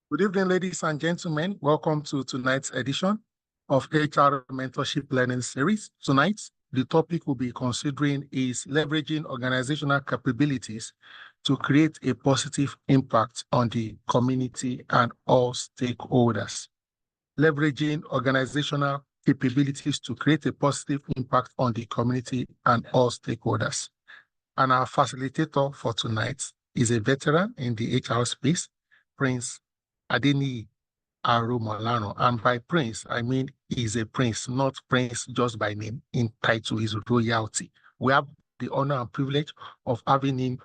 Good evening, ladies and gentlemen. Welcome to tonight's edition of HR Mentorship Learning Series. Tonight, the topic we'll be considering is leveraging organizational capabilities to create a positive impact on the community and all stakeholders. Leveraging organizational capabilities to create a positive impact on the community and all stakeholders. And our facilitator for tonight is a veteran in the HR space, Prince Adeni Aromolano. And by prince, I mean he's a prince, not prince just by name, in title his royalty. We have the honor and privilege of having him,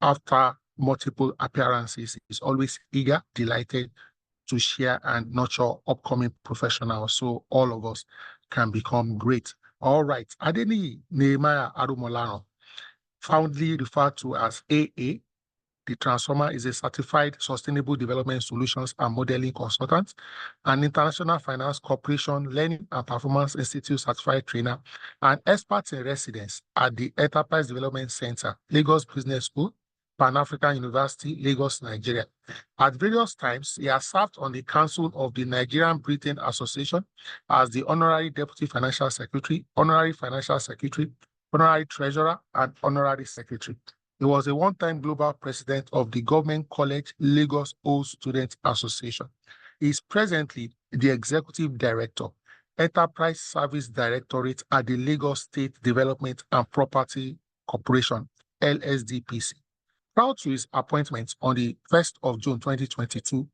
after multiple appearances. He's always eager, delighted to share and nurture upcoming professionals so all of us can become great. All right, Adeni Nehemiah Aromolano, fondly referred to as AA, the Transformer, is a certified sustainable development solutions and modeling consultant, an International Finance Corporation Learning and Performance Institute certified trainer, and expert in residence at the Enterprise Development Center, Lagos Business School, Pan-African University, Lagos, Nigeria. At various times, he has served on the Council of the Nigerian Britain Association as the Honorary Deputy Financial Secretary, Honorary Financial Secretary, Honorary Treasurer, and Honorary Secretary. He was a one-time global president of the Government College Lagos Old Students Association. He is presently the Executive Director, Enterprise Service Directorate at the Lagos State Development and Property Corporation, LSDPC. Prior to his appointment on the 1st of June 2022,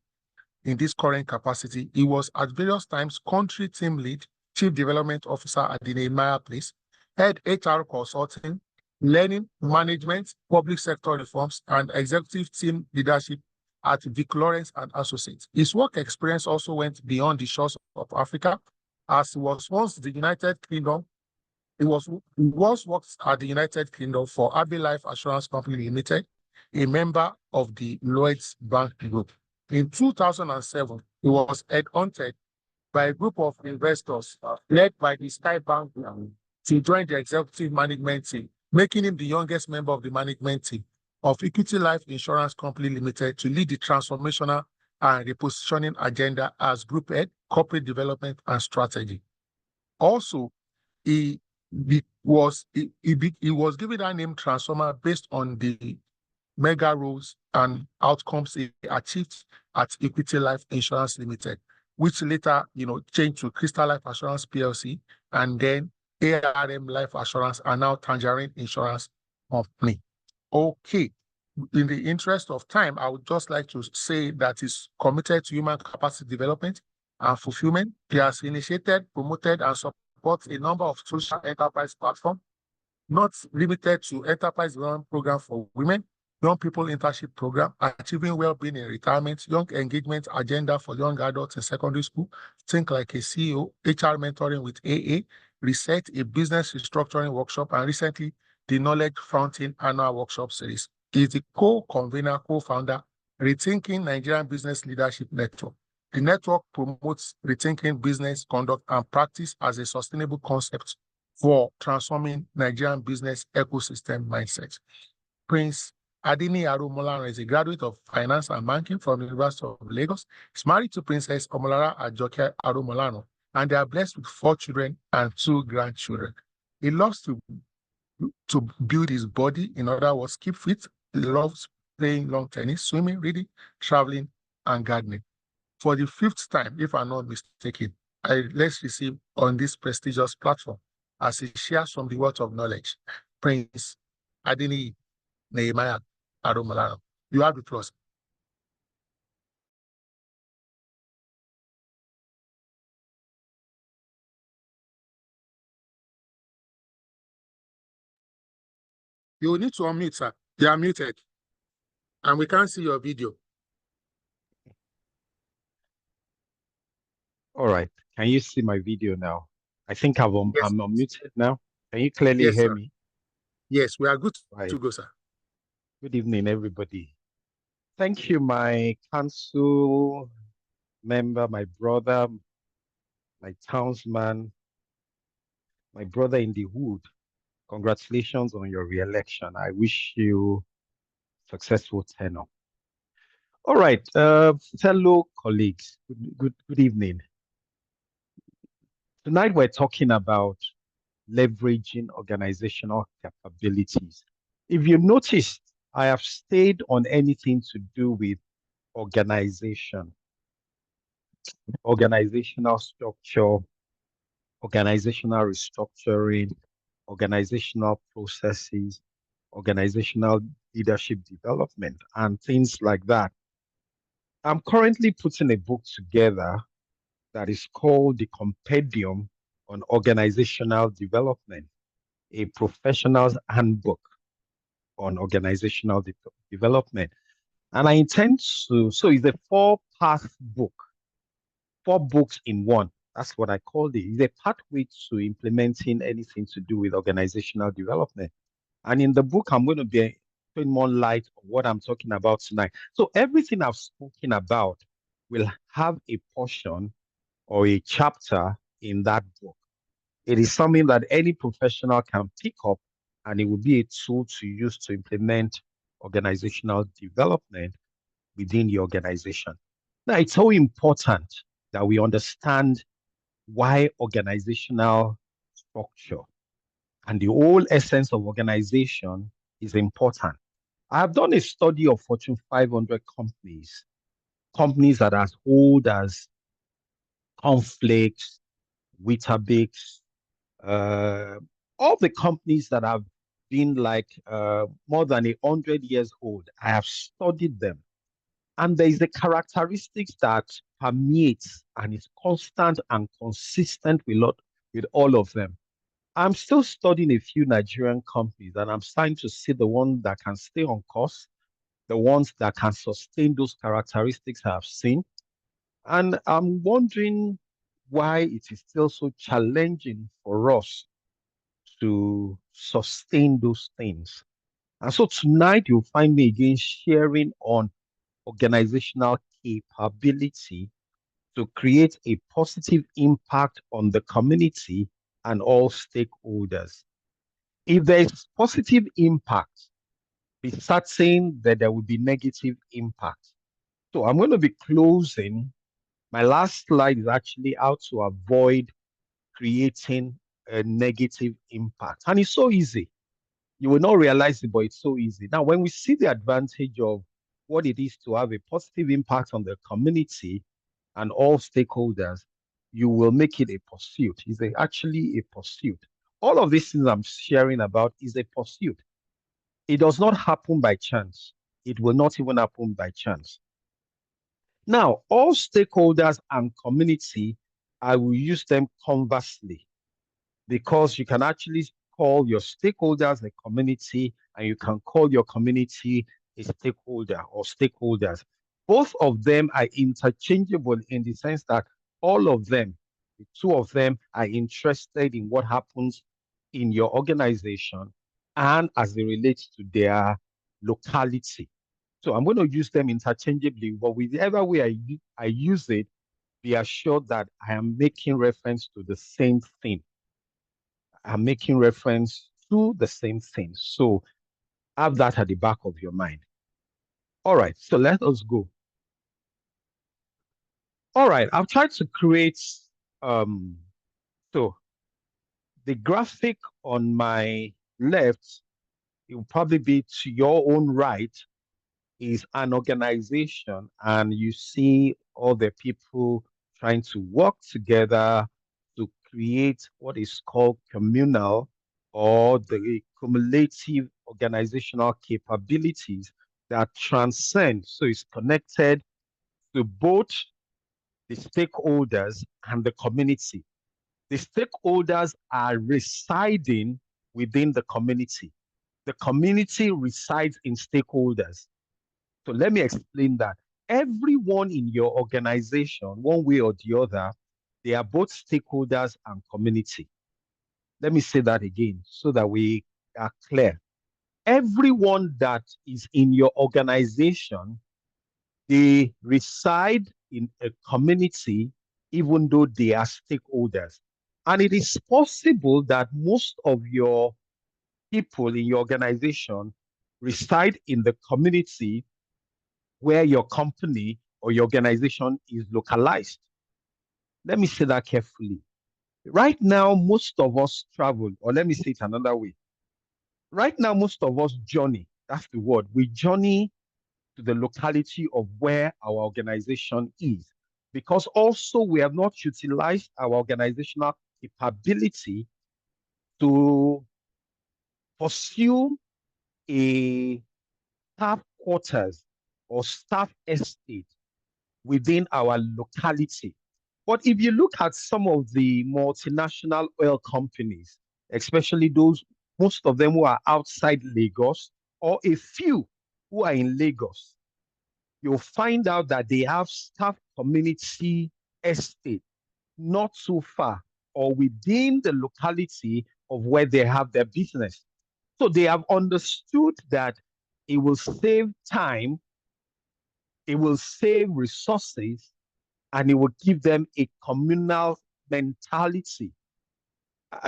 in this current capacity, he was at various times country team lead, chief development officer at the Nehemiah Place, head HR consulting, learning, management, public sector reforms, and executive team leadership at Vic Lawrence and Associates. His work experience also went beyond the shores of Africa, as he was once the United Kingdom. He was worked at the United Kingdom for Abbey Life Assurance Company Limited, a member of the Lloyds Bank Group. In 2007, he was headhunted by a group of investors led by the Sky Bank to join the executive management team, making him the youngest member of the management team of Equity Life Insurance Company Limited to lead the transformational and repositioning agenda as Group Head, Corporate Development and Strategy. Also, he was given that name Transformer based on the mega roles and outcomes he achieved at Equity Life Insurance Limited, which later, changed to Crystal Life Assurance PLC, and then ARM Life Assurance, and now Tangerine Insurance Company. Okay, in the interest of time, I would just like to say that he's committed to human capacity development and fulfillment. He has initiated, promoted, and supports a number of social enterprise platforms, not limited to enterprise development program for women, young people internship program, achieving well-being in retirement, young engagement agenda for young adults in secondary school, think like a CEO, HR mentoring with AA, research, a business restructuring workshop, and recently the Knowledge Fountain annual workshop series. He is the co-convener, co-founder, Rethinking Nigerian Business Leadership Network. The network promotes rethinking business conduct and practice as a sustainable concept for transforming Nigerian business ecosystem mindset. Prince Adeni Aromolano is a graduate of Finance and Banking from the University of Lagos. He's married to Princess Omolara Ajoke Aromolano, and they are blessed with 4 children and 2 grandchildren. He loves to build his body, in other words, keep fit. He loves playing long tennis, swimming, reading, traveling, and gardening. For the 5th time, if I'm not mistaken, let's receive on this prestigious platform as he shares from the wealth of knowledge, Prince Adeni Nehemiah Aromolano. You have the floor. You will need to unmute, sir. You are muted, and we can't see your video. All right. Can you see my video now? I think I'm unmuted now. Can you clearly Yes, hear sir. me? Yes, we are good Right. to go, sir. Good evening, everybody. Thank you, my council member, my brother, my townsman, my brother in the hood. Congratulations on your re-election. I wish you successful tenure. All right, fellow colleagues, good evening. Tonight we're talking about leveraging organizational capabilities. If you noticed, I have stayed on anything to do with organization, organizational structure, organizational restructuring, organizational processes, organizational leadership development, and things like that. I'm currently putting a book together that is called the Compendium on Organizational Development, a professional's handbook on organizational development. And I intend to, so it's a four-part book, four books in one. That's what I called it. It's a pathway to implementing anything to do with organizational development. And in the book, I'm going to be putting more light on what I'm talking about tonight. So everything I've spoken about will have a portion or a chapter in that book. It is something that any professional can pick up, and it will be a tool to use to implement organizational development within the organization. Now, it's so important that we understand why organizational structure and the whole essence of organization is important. I have done a study of Fortune 500 companies, companies that are as old as Conflicts, Weetabix, uh, all the companies that have been like more than 100 years old. I have studied them. And there is a characteristics that permeates and is constant and consistent with all of them. I'm still studying a few Nigerian companies, and I'm starting to see the ones that can stay on course, the ones that can sustain those characteristics I have seen. And I'm wondering why it is still so challenging for us to sustain those things. And so tonight you'll find me again sharing on organizational capability to create a positive impact on the community and all stakeholders. If there is positive impact, be certain that there will be negative impact. So I'm going to be closing. My last slide is actually how to avoid creating a negative impact. And it's so easy. You will not realize it, but it's so easy. Now, when we see the advantage of what it is to have a positive impact on the community and all stakeholders, you will make it a pursuit. It's actually a pursuit. All of these things I'm sharing about is a pursuit. It does not happen by chance. It will not even happen by chance. Now, all stakeholders and community, I will use them conversely, because you can actually call your stakeholders a community and you can call your community a stakeholder or stakeholders. Both of them are interchangeable in the sense that all of them, the two of them, are interested in what happens in your organization and as it relates to their locality. So I'm going to use them interchangeably, but whichever way I use it, be assured that I am making reference to the same thing. I'm making reference to the same thing. So have that at the back of your mind. All right, so let us go. All right, I've tried to create, so the graphic on my left, it will probably be to your own right, is an organization, and you see all the people trying to work together to create what is called communal or the cumulative organizational capabilities that transcend. So it's connected to both the stakeholders and the community. The stakeholders are residing within the community. The community resides in stakeholders. So let me explain that. Everyone in your organization, one way or the other, they are both stakeholders and community. Let me say that again so that we are clear. Everyone that is in your organization, they reside in a community, even though they are stakeholders. And it is possible that most of your people in your organization reside in the community where your company or your organization is localized. Let me say that carefully. Right now, most of us travel, or let me say it another way. Right now, most of us journey, that's the word, we journey to the locality of where our organization is. Because also we have not utilized our organizational capability to pursue a staff quarters or staff estate within our locality. But if you look at some of the multinational oil companies, especially those, most of them who are outside Lagos, or a few who are in Lagos, you'll find out that they have staff community estate not too far or within the locality of where they have their business. So they have understood that it will save time, it will save resources, and it will give them a communal mentality.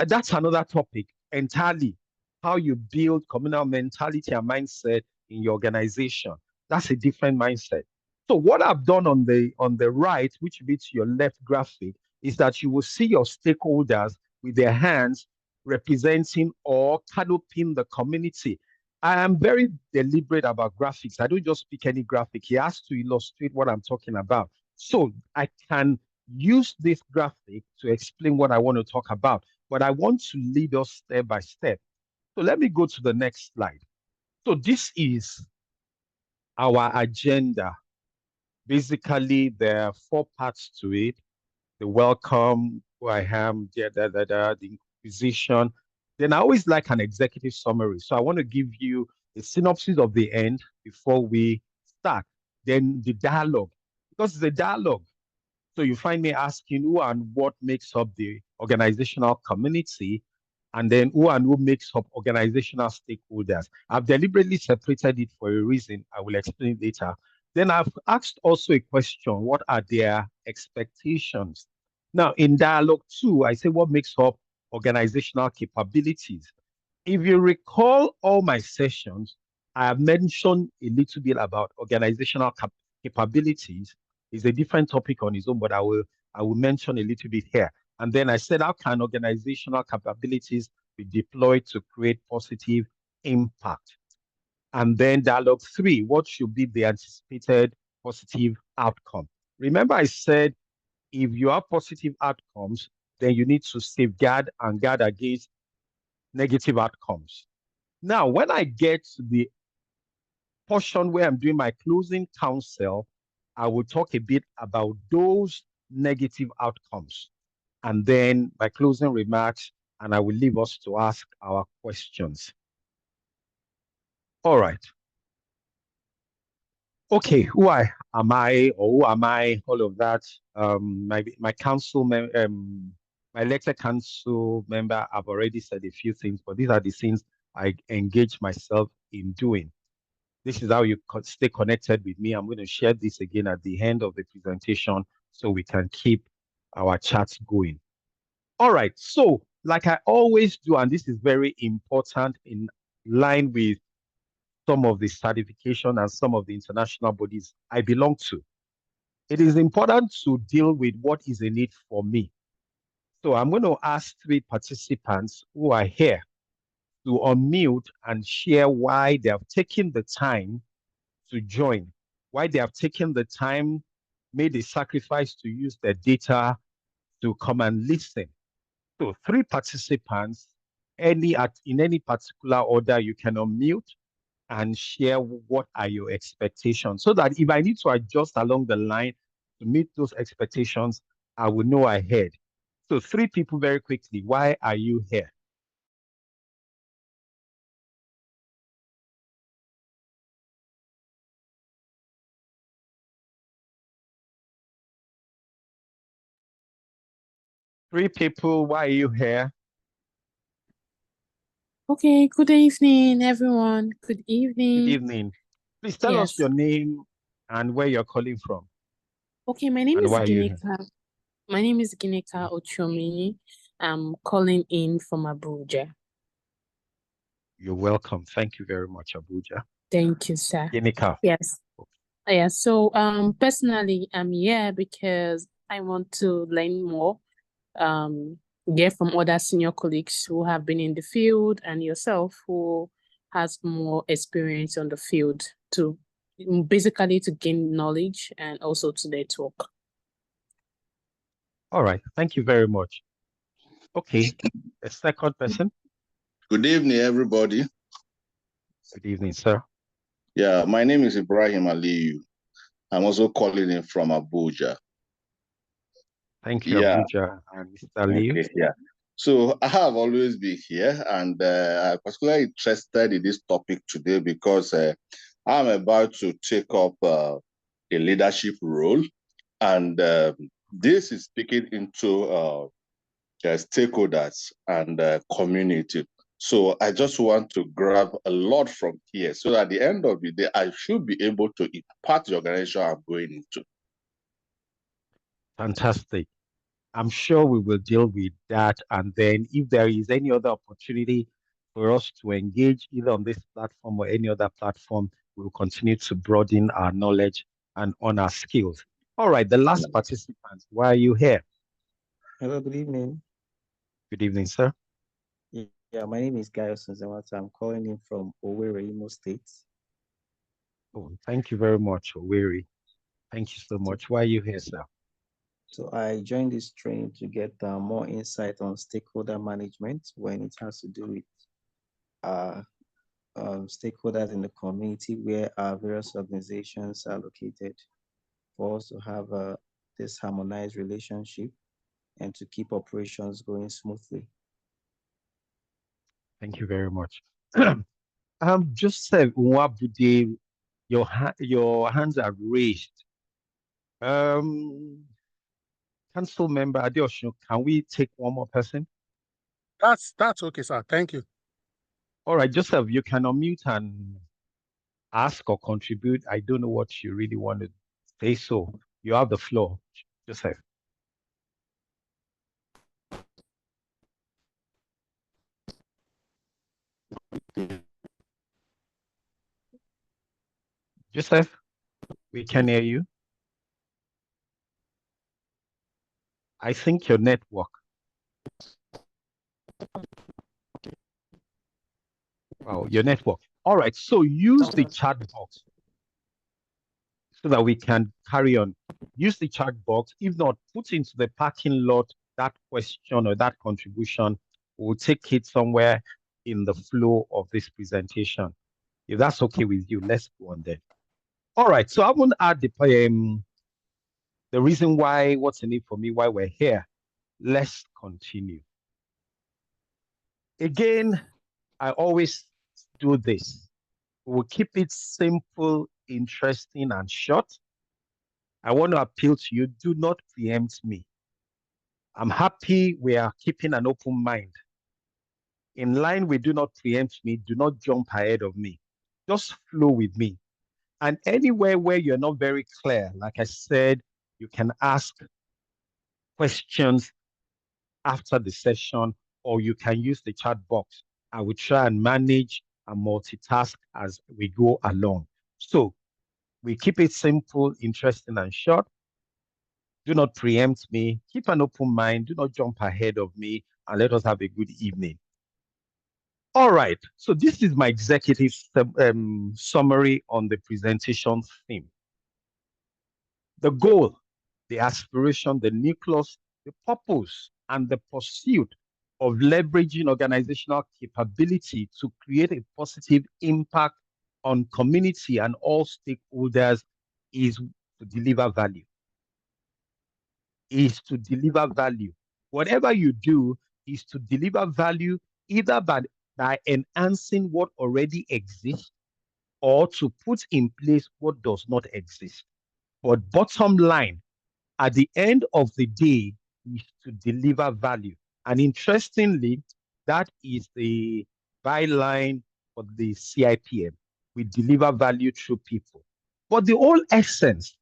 That's another topic entirely. How you build communal mentality and mindset in your organization. That's a different mindset. So what I've done on the right, which beats your left graphic, is that you will see your stakeholders with their hands representing or canopying the community. I am very deliberate about graphics. I don't just pick any graphic. He has to illustrate what I'm talking about. So I can use this graphic to explain what I want to talk about, but I want to lead us step by step. So let me go to the next slide. So this is our agenda. Basically, there are 4 parts to it: the welcome, who I am, the inquisition. Then I always like an executive summary. So I want to give you a synopsis of the end before we start. Then the dialogue, because it's a dialogue. So you find me asking who and what makes up the organizational community, and then who and who makes up organizational stakeholders. I've deliberately separated it for a reason. I will explain later. Then I've asked also a question: what are their expectations? Now, in dialogue 2, I say what makes up organizational capabilities. If you recall all my sessions, I have mentioned a little bit about organizational capabilities. It's a different topic on its own, but I will mention a little bit here. And then I said, how can organizational capabilities be deployed to create positive impact? And then dialogue 3, what should be the anticipated positive outcome? Remember, I said if you have positive outcomes, then you need to safeguard and guard against negative outcomes. Now, when I get to the portion where I'm doing my closing counsel, I will talk a bit about those negative outcomes, and then my closing remarks, and I will leave us to ask our questions. All right. Okay, who am I, or who am I? All of that. My council, my elected council member, I've already said a few things, but these are the things I engage myself in doing. This is how you stay connected with me. I'm going to share this again at the end of the presentation so we can keep our chats going. All right, so like I always do, and this is very important in line with some of the certification and some of the international bodies I belong to, it is important to deal with what is a need for me. So I'm going to ask 3 participants who are here to unmute and share why they have taken the time to join, why they have taken the time, made a sacrifice to use their data to come and listen. So 3 participants, in any particular order, you can unmute and share what are your expectations, so that if I need to adjust along the line to meet those expectations, I will know ahead. So 3 people very quickly, why are you here? Three people, why are you here? Okay, good evening, everyone. Good evening. Good evening. Please tell us your name and where you're calling from. Okay, my name And is why are you here? Ginika. My name is Ginika Ochomini. I'm calling in from Abuja. You're welcome. Thank you very much, Abuja. Thank you, sir. Ginika. Yes. Yeah, so personally, I'm here because I want to learn more, um, get from other senior colleagues who have been in the field and yourself who has more experience on the field to basically to gain knowledge and also to network. All right. Thank you very much. Okay. A second person. Good evening, everybody. Good evening, sir. Yeah, my name is Ibrahim Aliyu. I'm also calling in from Abuja. Thank you, Abuja and Mr. Liu. Okay, yeah. So I have always been here, and I'm particularly interested in this topic today because I'm about to take up a leadership role, and this is speaking into stakeholders and community. So I just want to grab a lot from here so that at the end of the day, I should be able to impact the organization I'm going into. Fantastic. I'm sure we will deal with that. And then if there is any other opportunity for us to engage either on this platform or any other platform, we'll continue to broaden our knowledge and on our skills. All right, the last participant, why are you here? Hello, good evening. Good evening, sir. Yeah, my name is Gaius Nzamata. I'm calling in from Owerri, Imo State. Oh, thank you very much, Oweri. Thank you so much. Why are you here, sir? So I joined this training to get more insight on stakeholder management when it has to do with stakeholders in the community where our various organizations are located, for us to have this harmonized relationship and to keep operations going smoothly. Thank you very much. Joseph Nwabude, your hands are raised. Council member Adeosun, can we take one more person? That's okay, sir. Thank you. All right, Joseph, you can unmute and ask or contribute. I don't know what you really want to say, so you have the floor, Joseph. Joseph, we can hear you. I think your network. Wow, your network. All right, so use the chat box so that we can carry on. Use the chat box. If not, put into the parking lot that question or that contribution. We'll take it somewhere in the flow of this presentation. If that's okay with you, let's go on then. All right, so I want to add the reason why, what's in it for me, why we're here. Let's continue. Again, I always do this. We'll keep it simple, interesting, and short. I want to appeal to you, do not preempt me. I'm happy we are keeping an open mind. In line with do not preempt me, do not jump ahead of me. Just flow with me. And anywhere where you're not very clear, like I said, you can ask questions after the session, or you can use the chat box. I will try and manage and multitask as we go along. So we keep it simple, interesting, and short. Do not preempt me. Keep an open mind. Do not jump ahead of me, and let us have a good evening. All right. So this is my executive summary on the presentation theme. The goal, the aspiration, the nucleus, the purpose, and the pursuit of leveraging organizational capability to create a positive impact on community and all stakeholders is to deliver value. Is to deliver value. Whatever you do is to deliver value either by enhancing what already exists or to put in place what does not exist. But bottom line, at the end of the day, is to deliver value. And interestingly, that is the byline for the CIPM. We deliver value through people. But the whole essence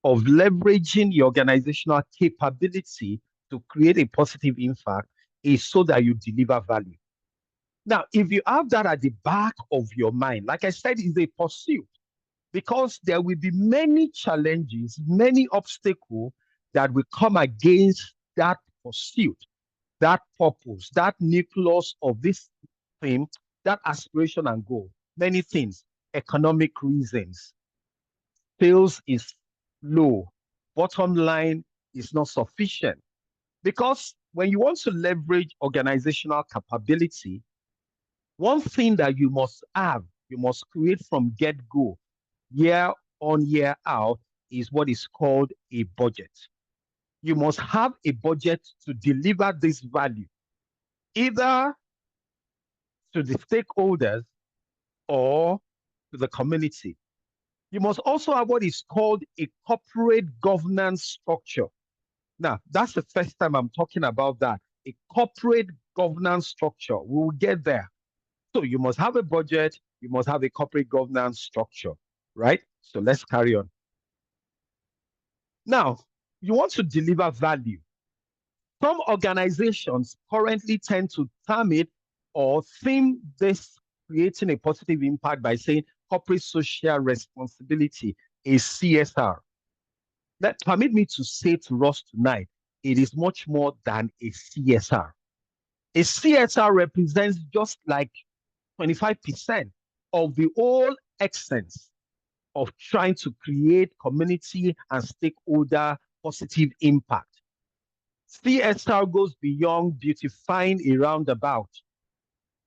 of leveraging your organizational capability to create a positive impact is so that you deliver value. Now, if you have that at the back of your mind, like I said, it's a pursuit. because there will be many challenges, many obstacles that will come against that pursuit, that purpose, that nucleus of this thing, that aspiration and goal. Many things, economic reasons, sales is low, bottom line is not sufficient. Because when you want to leverage organizational capability, one thing that you must have, you must create from get-go, year on, year out, is what is called a budget. You must have a budget to deliver this value, either to the stakeholders or to the community. You must also have what is called a corporate governance structure. Now, that's the first time I'm talking about that, a corporate governance structure. We will get there. So you must have a budget, you must have a corporate governance structure, right? So let's carry on. Now, you want to deliver value. Some organizations currently tend to term it or theme this creating a positive impact by saying corporate social responsibility is CSR. Permit me to say to us tonight, it is much more than a CSR. A CSR represents just like 25% of the whole essence of trying to create community and stakeholder positive impact. CSR goes beyond beautifying a roundabout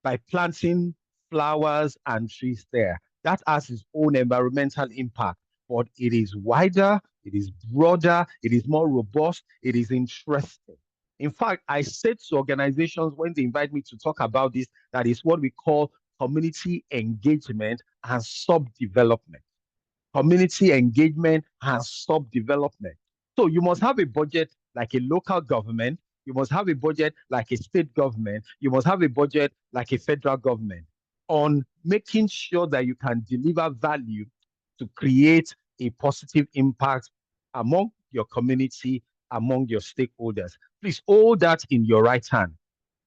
by planting flowers and trees there. That has its own environmental impact, but it is wider, it is broader, it is more robust, it is interesting. In fact, I said to organizations when they invite me to talk about this, that is what we call community engagement and sub-development. Community engagement and sub-development. So you must have a budget like a local government. You must have a budget like a state government. You must have a budget like a federal government on making sure that you can deliver value to create a positive impact among your community, among your stakeholders. Please hold that in your right hand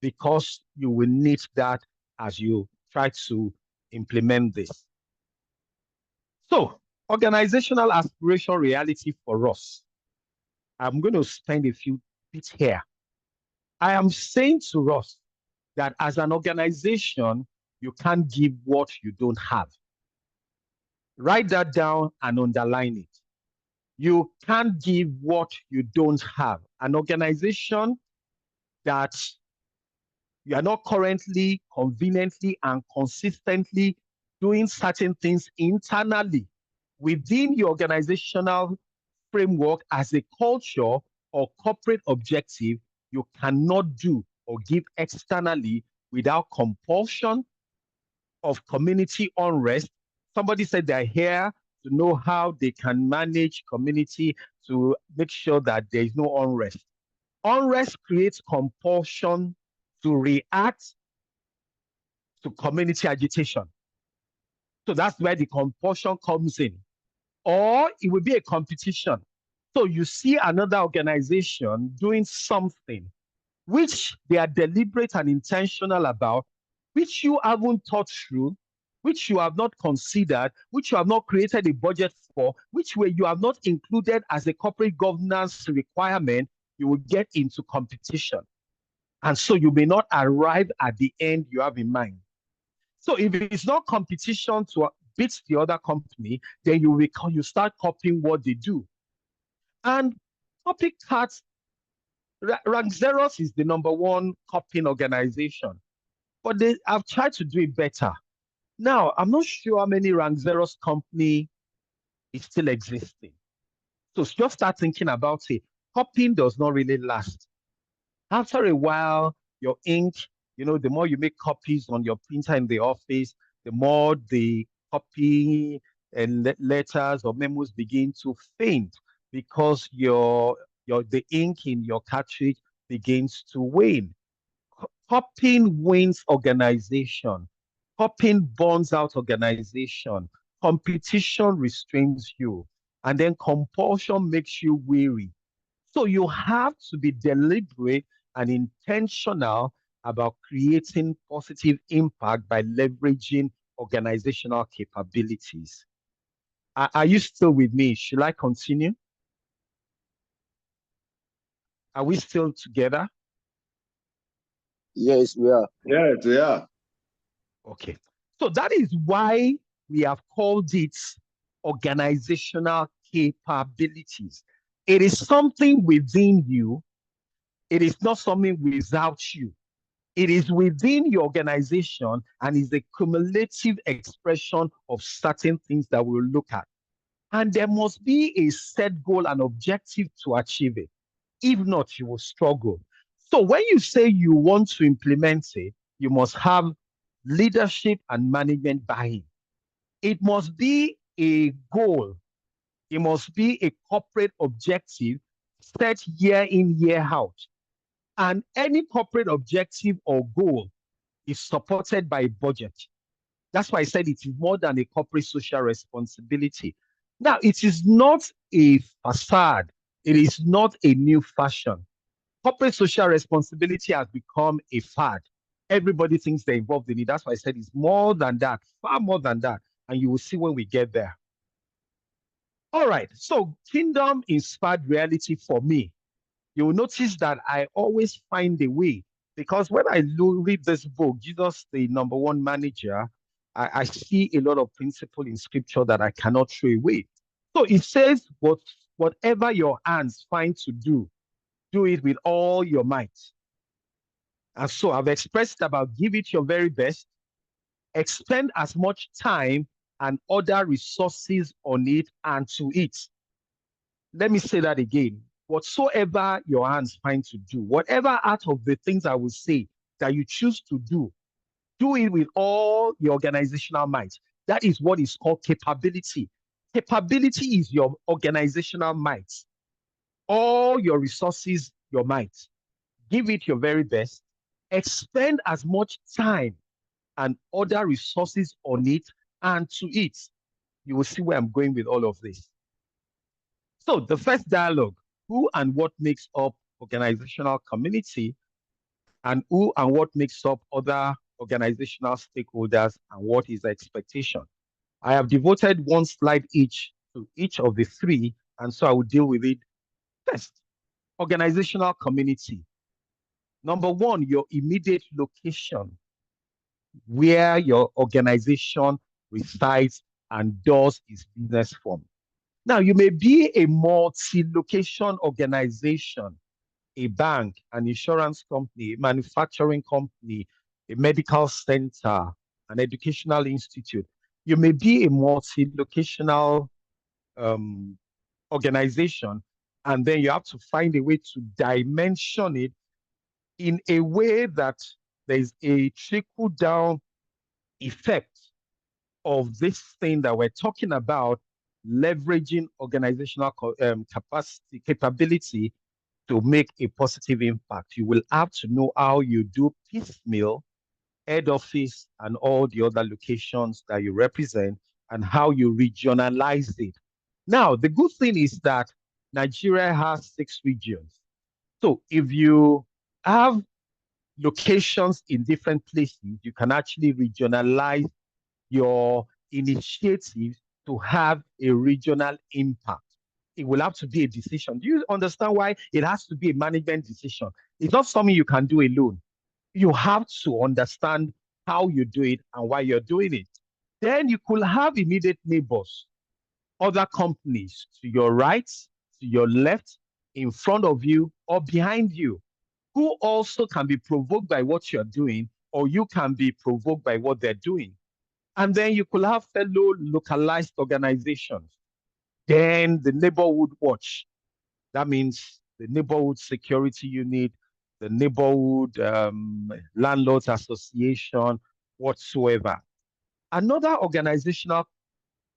because you will need that as you try to implement this. So, organizational aspiration reality for us. I'm going to spend a few bits here. I am saying to us that as an organization, you can't give what you don't have. Write that down and underline it. You can't give what you don't have. An organization that you are not currently, conveniently, and consistently doing certain things internally within your organizational framework as a culture or corporate objective, you cannot do or give externally without compulsion of community unrest. Somebody said they're here to know how they can manage community to make sure that there is no unrest. Unrest creates compulsion to react to community agitation. So that's where the compulsion comes in. Or it will be a competition. So you see another organization doing something which they are deliberate and intentional about, which you haven't thought through, which you have not considered, which you have not created a budget for, which way you have not included as a corporate governance requirement, you will get into competition. And so you may not arrive at the end you have in mind. So if it's not competition to beat the other company, then you start copying what they do. And copycats, Rank Zeros is the #1 copying organization, but I've tried to do it better. Now, I'm not sure how many Rank Zeros company is still existing. So just start thinking about it. Copying does not really last. After a while, your ink, the more you make copies on your printer in the office, the more the copy and letters or memos begin to faint because the ink in your cartridge begins to wane. Copying wins organization. Copying burns out organization. Competition restrains you. And then compulsion makes you weary. So you have to be deliberate and intentional about creating positive impact by leveraging organizational capabilities. Are you still with me? Should I continue? Are we still together? Yes, we are. Yes, yeah. Okay. So that is why we have called it organizational capabilities. It is something within you. It is not something without you. It is within your organization and is a cumulative expression of certain things that we'll look at. And there must be a set goal and objective to achieve it. If not, you will struggle. So when you say you want to implement it, you must have leadership and management buy-in. It must be a goal. It must be a corporate objective set year in, year out. And any corporate objective or goal is supported by a budget. That's why I said it is more than a corporate social responsibility. Now, it is not a facade. It is not a new fashion. Corporate social responsibility has become a fad. Everybody thinks they're involved in it. That's why I said it's more than that, far more than that. And you will see when we get there. All right. So, kingdom inspired reality for me. You will notice that I always find a way because when I read this book, Jesus, the number one manager, I see a lot of principle in scripture that I cannot throw away. So it says, whatever your hands find to do it with all your might. And so I've expressed about give it your very best, expend as much time and other resources on it and to it. Let me say that again. Whatsoever your hands find to do, whatever out of the things I will say that you choose to do it with all your organizational might. That is what is called capability. Capability is your organizational might. All your resources, your might. Give it your very best. Expend as much time and other resources on it and to it. You will see where I'm going with all of this. So the first dialogue, who and what makes up organizational community and who and what makes up other organizational stakeholders and what is the expectation. I have devoted one slide each to each of the three, and so I will deal with it first. Organizational community. Number one, your immediate location where your organization resides and does its business from. Now, you may be a multi-location organization, a bank, an insurance company, a manufacturing company, a medical center, an educational institute. You may be a multi-locational organization, and then you have to find a way to dimension it in a way that there's a trickle-down effect of this thing that we're talking about, leveraging organizational capability to make a positive impact. You will have to know how you do piecemeal, head office, and all the other locations that you represent and how you regionalize it. Now, the good thing is that Nigeria has 6 regions. So if you have locations in different places, you can actually regionalize your initiatives to have a regional impact. It will have to be a decision. Do you understand why it has to be a management decision? It's not something you can do alone. You have to understand how you do it and why you're doing it. Then you could have immediate neighbors, other companies to your right, to your left, in front of you, or behind you, who also can be provoked by what you're doing, or you can be provoked by what they're doing. And then you could have fellow localized organizations. Then the neighborhood watch. That means the neighborhood security unit, the neighborhood landlords association, whatsoever. Another organizational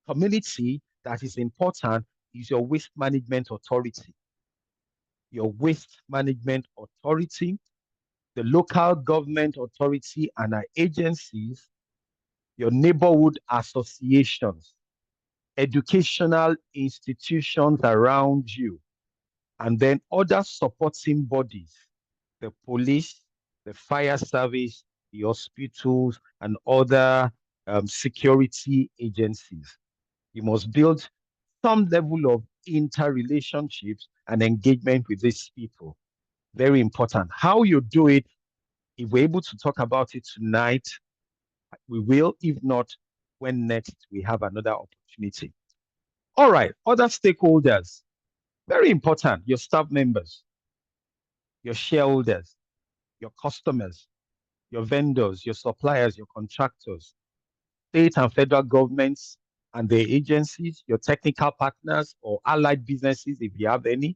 community that is important is your waste management authority. Your waste management authority, the local government authority and our agencies, your neighborhood associations, educational institutions around you, and then other supporting bodies, the police, the fire service, the hospitals, and other security agencies. You must build some level of interrelationships and engagement with these people. Very important. How you do it, if we're able to talk about it tonight, we will. If not, when next we have another opportunity. All right, other stakeholders. Very important. Your staff members, your shareholders, your customers, your vendors, your suppliers, your contractors, state and federal governments and their agencies, your technical partners or allied businesses, if you have any,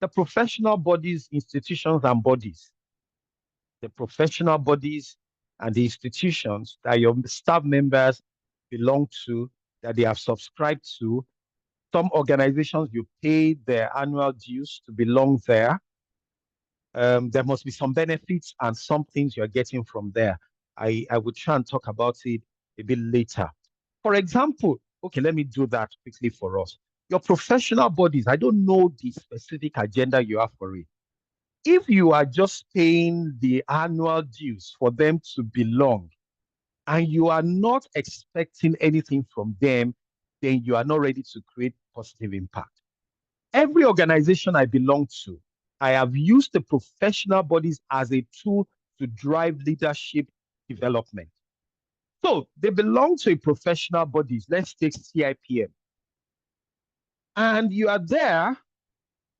the professional bodies, institutions, and bodies. The professional bodies and the institutions that your staff members belong to, that they have subscribed to. Some organizations, you pay their annual dues to belong there. There must be some benefits and some things you're getting from there. I will try and talk about it a bit later. For example, okay, let me do that quickly for us. Your professional bodies, I don't know the specific agenda you have for it. If you are just paying the annual dues for them to belong and you are not expecting anything from them, then you are not ready to create positive impact. Every organization I belong to, I have used the professional bodies as a tool to drive leadership development. So they belong to a professional bodies. Let's take CIPM. And you are there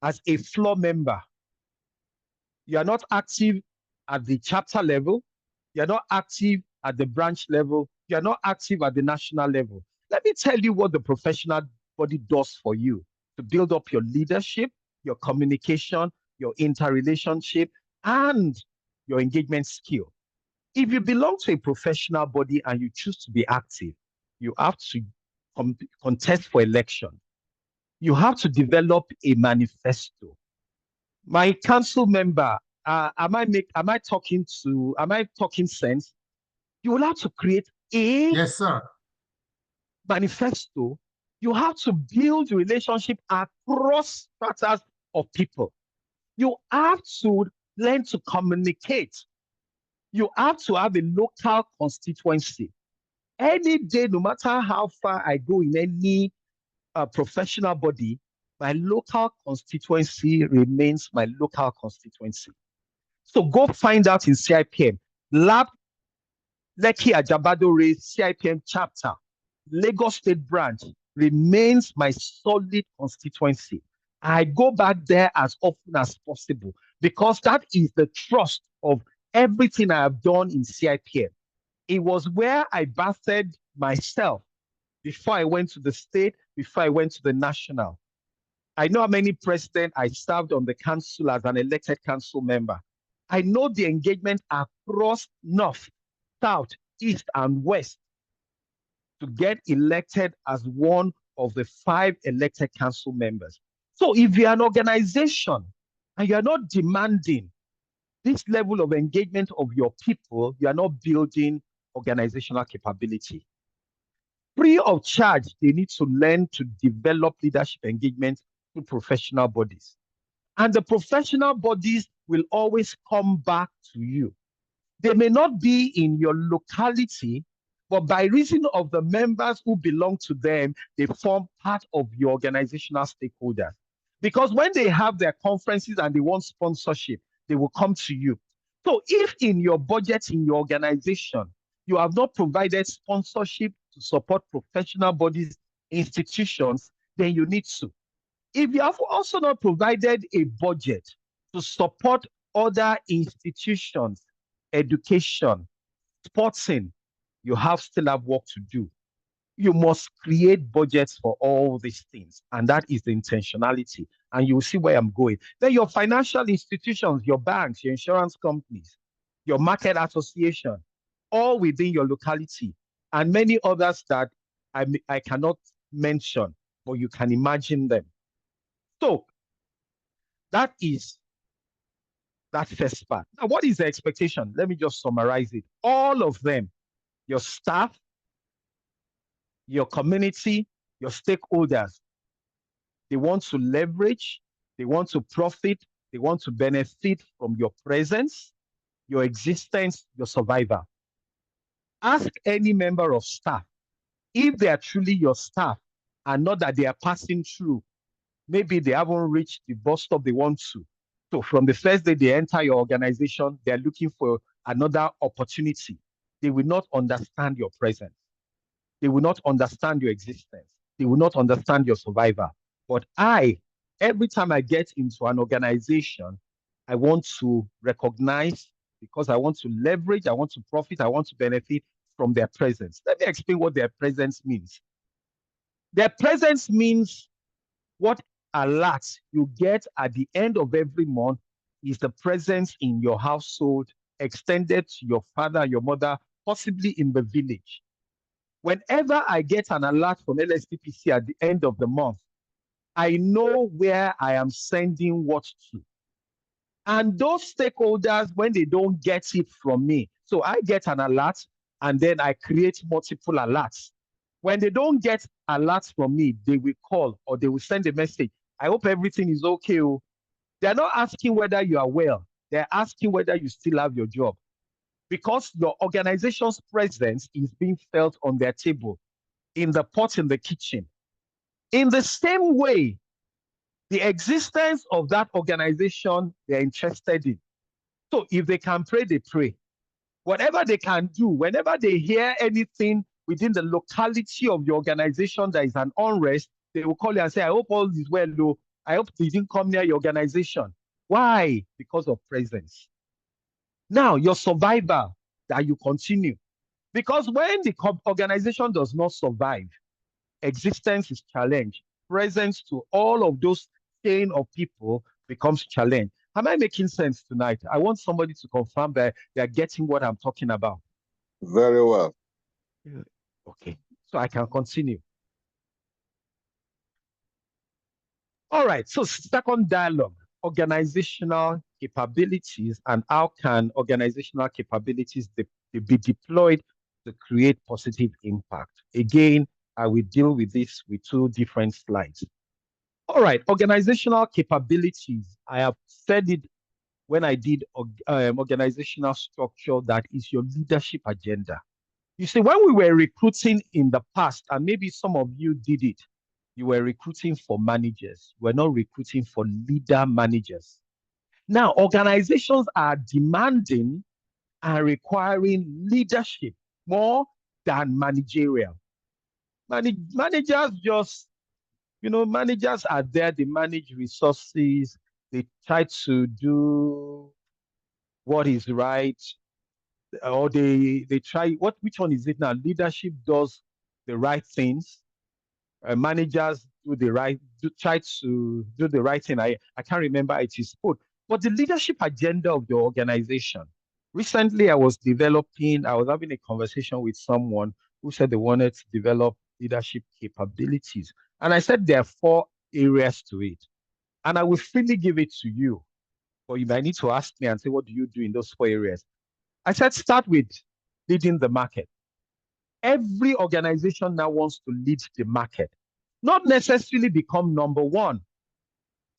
as a floor member. You are not active at the chapter level. You are not active at the branch level. You are not active at the national level. Let me tell you what the professional body does for you to build up your leadership, your communication, your interrelationship, and your engagement skill. If you belong to a professional body and you choose to be active, you have to contest for election. You have to develop a manifesto. My council member, am I talking sense? You will have to create a Yes, sir. manifesto. You have to build relationship across stratas of people. You have to learn to communicate. You have to have a local constituency. Any day, no matter how far I go in any professional body, my local constituency remains my local constituency. So go find out in CIPM, Lab Lekki Ajabado Ray CIPM chapter, Lagos State branch remains my solid constituency. I go back there as often as possible because that is the trust of everything I have done in CIPM. It was where I bathed myself before I went to the state, before I went to the national. I know how many presidents I served on the council as an elected council member. I know the engagement across North, South, East, and West to get elected as one of the 5 elected council members. So if you're an organization and you're not demanding this level of engagement of your people, you are not building organizational capability. Free of charge, they need to learn to develop leadership engagement through professional bodies. And the professional bodies will always come back to you. They may not be in your locality, but by reason of the members who belong to them, they form part of your organizational stakeholders. Because when they have their conferences and they want sponsorship, they will come to you. So if in your budget, in your organization, you have not provided sponsorship to support professional bodies, institutions, then you need to. If you have also not provided a budget to support other institutions, education, sporting, you still have work to do. You must create budgets for all these things, and that is the intentionality. And you'll see where I'm going. Then your financial institutions, your banks, your insurance companies, your market association, all within your locality, and many others that I cannot mention, but you can imagine them. So that is that first part. Now, what is the expectation? Let me just summarize it. All of them, your staff, your community, your stakeholders, they want to leverage, they want to profit, they want to benefit from your presence, your existence, your survival. Ask any member of staff if they are truly your staff and not that they are passing through. Maybe they haven't reached the bus stop they want to. So from the first day they enter your organization, they're looking for another opportunity. They will not understand your presence. They will not understand your existence. They will not understand your survival. But every time I get into an organization, I want to recognize, because I want to leverage, I want to profit, I want to benefit from their presence. Let me explain what their presence means. Their presence means what alert you get at the end of every month is the presence in your household, extended to your father, your mother, possibly in the village. Whenever I get an alert from LSTPC at the end of the month, I know where I am sending what to. And those stakeholders, when they don't get it from me, so I get an alert and then I create multiple alerts. When they don't get alerts from me, they will call or they will send a message. I hope everything is okay. They're not asking whether you are well. They're asking whether you still have your job, because your organization's presence is being felt on their table, in the pot in the kitchen. In the same way, the existence of that organization they're interested in. So if they can pray, they pray. Whatever they can do, whenever they hear anything within the locality of your organization that is an unrest, they will call you and say, I hope all is well, though. I hope they didn't come near your organization. Why? Because of presence. Now, your survival, that you continue. Because when the organization does not survive, existence is challenged. Presence to all of those chain of people becomes challenged. Am I making sense tonight? I want somebody to confirm that they're getting what I'm talking about. Very well. Okay, so I can continue. All right, so second dialogue, organizational capabilities, and how can organizational capabilities be deployed to create positive impact. Again, I will deal with this with two different slides. All right, organizational capabilities. I have said it when I did organizational structure, that is your leadership agenda. You see, when we were recruiting in the past, and maybe some of you did it, you were recruiting for managers. You were not recruiting for leader managers. Now, organizations are demanding and requiring leadership more than managerial. Managers just, managers are there, they manage resources, they try to do what is right, or they try, which one is it now? Leadership does the right things. Managers try to do the right thing. I can't remember it is put, but the leadership agenda of the organization. Recently, I was having a conversation with someone who said they wanted to develop leadership capabilities. And I said there are 4 areas to it. And I will freely give it to you, but you might need to ask me and say, what do you do in those 4 areas? I said, start with leading the market. Every organization now wants to lead the market, not necessarily become number one.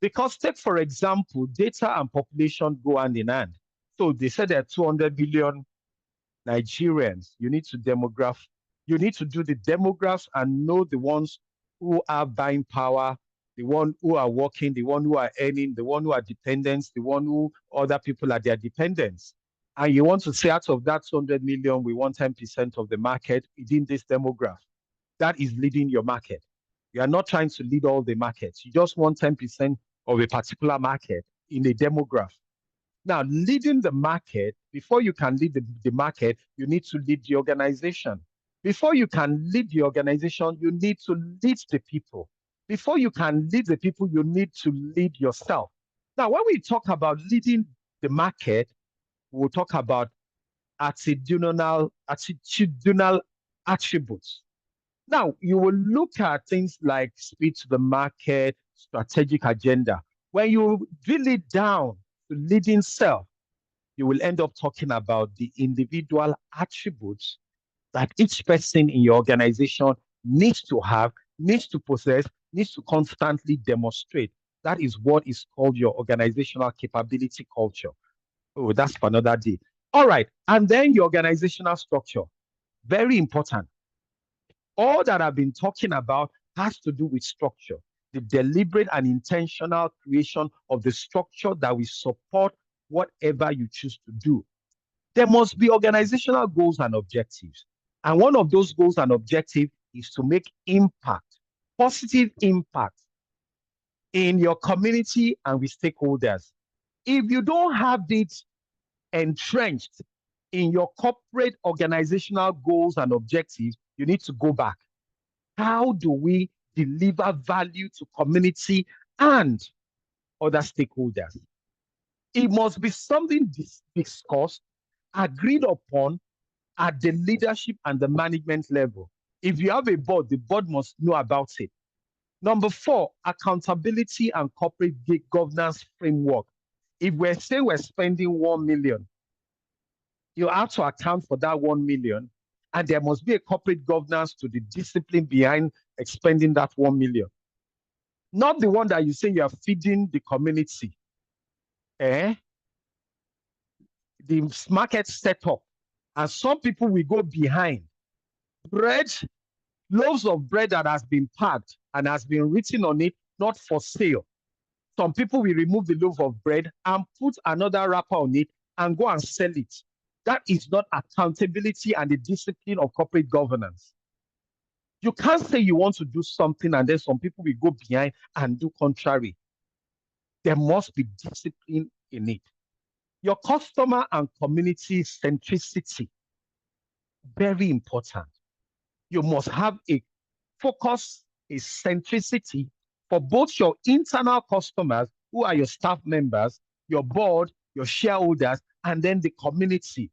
Because take, for example, data and population go hand in hand. So they said there are 200 billion Nigerians. You need to do the demographics and know the ones who are buying power, the one who are working, the one who are earning, the one who are dependents, the one who other people are their dependents. And you want to say out of that 200 million, we want 10% of the market within this demographic. That is leading your market. You are not trying to lead all the markets. You just want 10% of a particular market in a demographic. Now, leading the market, before you can lead the market, you need to lead the organization. Before you can lead the organization, you need to lead the people. Before you can lead the people, you need to lead yourself. Now, when we talk about leading the market, we'll talk about attitudinal attributes. Now, you will look at things like speed to the market, strategic agenda. When you drill it down to leading self, you will end up talking about the individual attributes that each person in your organization needs to have, needs to possess, needs to constantly demonstrate. That is what is called your organizational capability culture. Oh, that's for another day. All right. And then your organizational structure. Very important. All that I've been talking about has to do with structure, the deliberate and intentional creation of the structure that will support whatever you choose to do. There must be organizational goals and objectives. And one of those goals and objectives is to make impact, positive impact in your community and with stakeholders. If you don't have it entrenched in your corporate organizational goals and objectives, you need to go back. How do we deliver value to community and other stakeholders? It must be something discussed, agreed upon at the leadership and the management level. If you have a board, the board must know about it. Number 4, accountability and corporate governance framework. If we're saying we're spending 1 million, you have to account for that 1 million, and there must be a corporate governance to the discipline behind expending that 1 million. Not the one that you say you are feeding the community. The market setup, and some people will go behind. Bread, loaves of bread that has been packed and has been written on it, not for sale. Some people will remove the loaf of bread and put another wrapper on it and go and sell it. That is not accountability and the discipline of corporate governance. You can't say you want to do something and then some people will go behind and do contrary. There must be discipline in it. Your customer and community centricity, very important. You must have a focus, a centricity for both your internal customers, who are your staff members, your board, your shareholders, and then the community.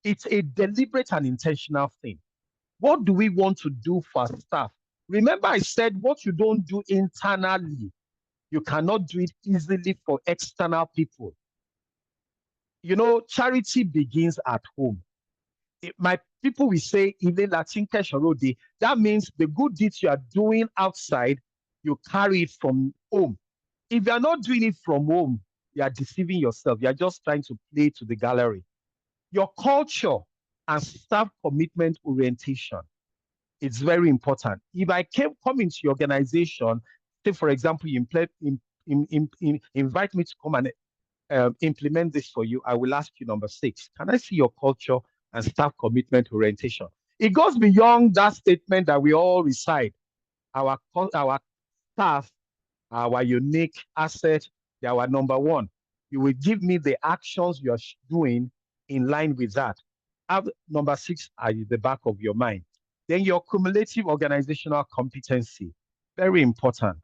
It's a deliberate and intentional thing. What do we want to do for our staff? Remember, I said what you don't do internally, you cannot do it easily for external people. You know, charity begins at home. My people will say, that means the good deeds you are doing outside, you carry it from home. If you are not doing it from home, you are deceiving yourself. You are just trying to play to the gallery. Your culture and staff commitment orientation, it's very important. If I come into your organization, say, for example, you invite me to come and implement this for you, I will ask you, number 6, can I see your culture and staff commitment orientation? It goes beyond that statement that we all recite. Our staff, our unique asset, they are our number 1. You will give me the actions you are doing in line with that. Have number 6 at the back of your mind. Then your cumulative organizational competency, very important.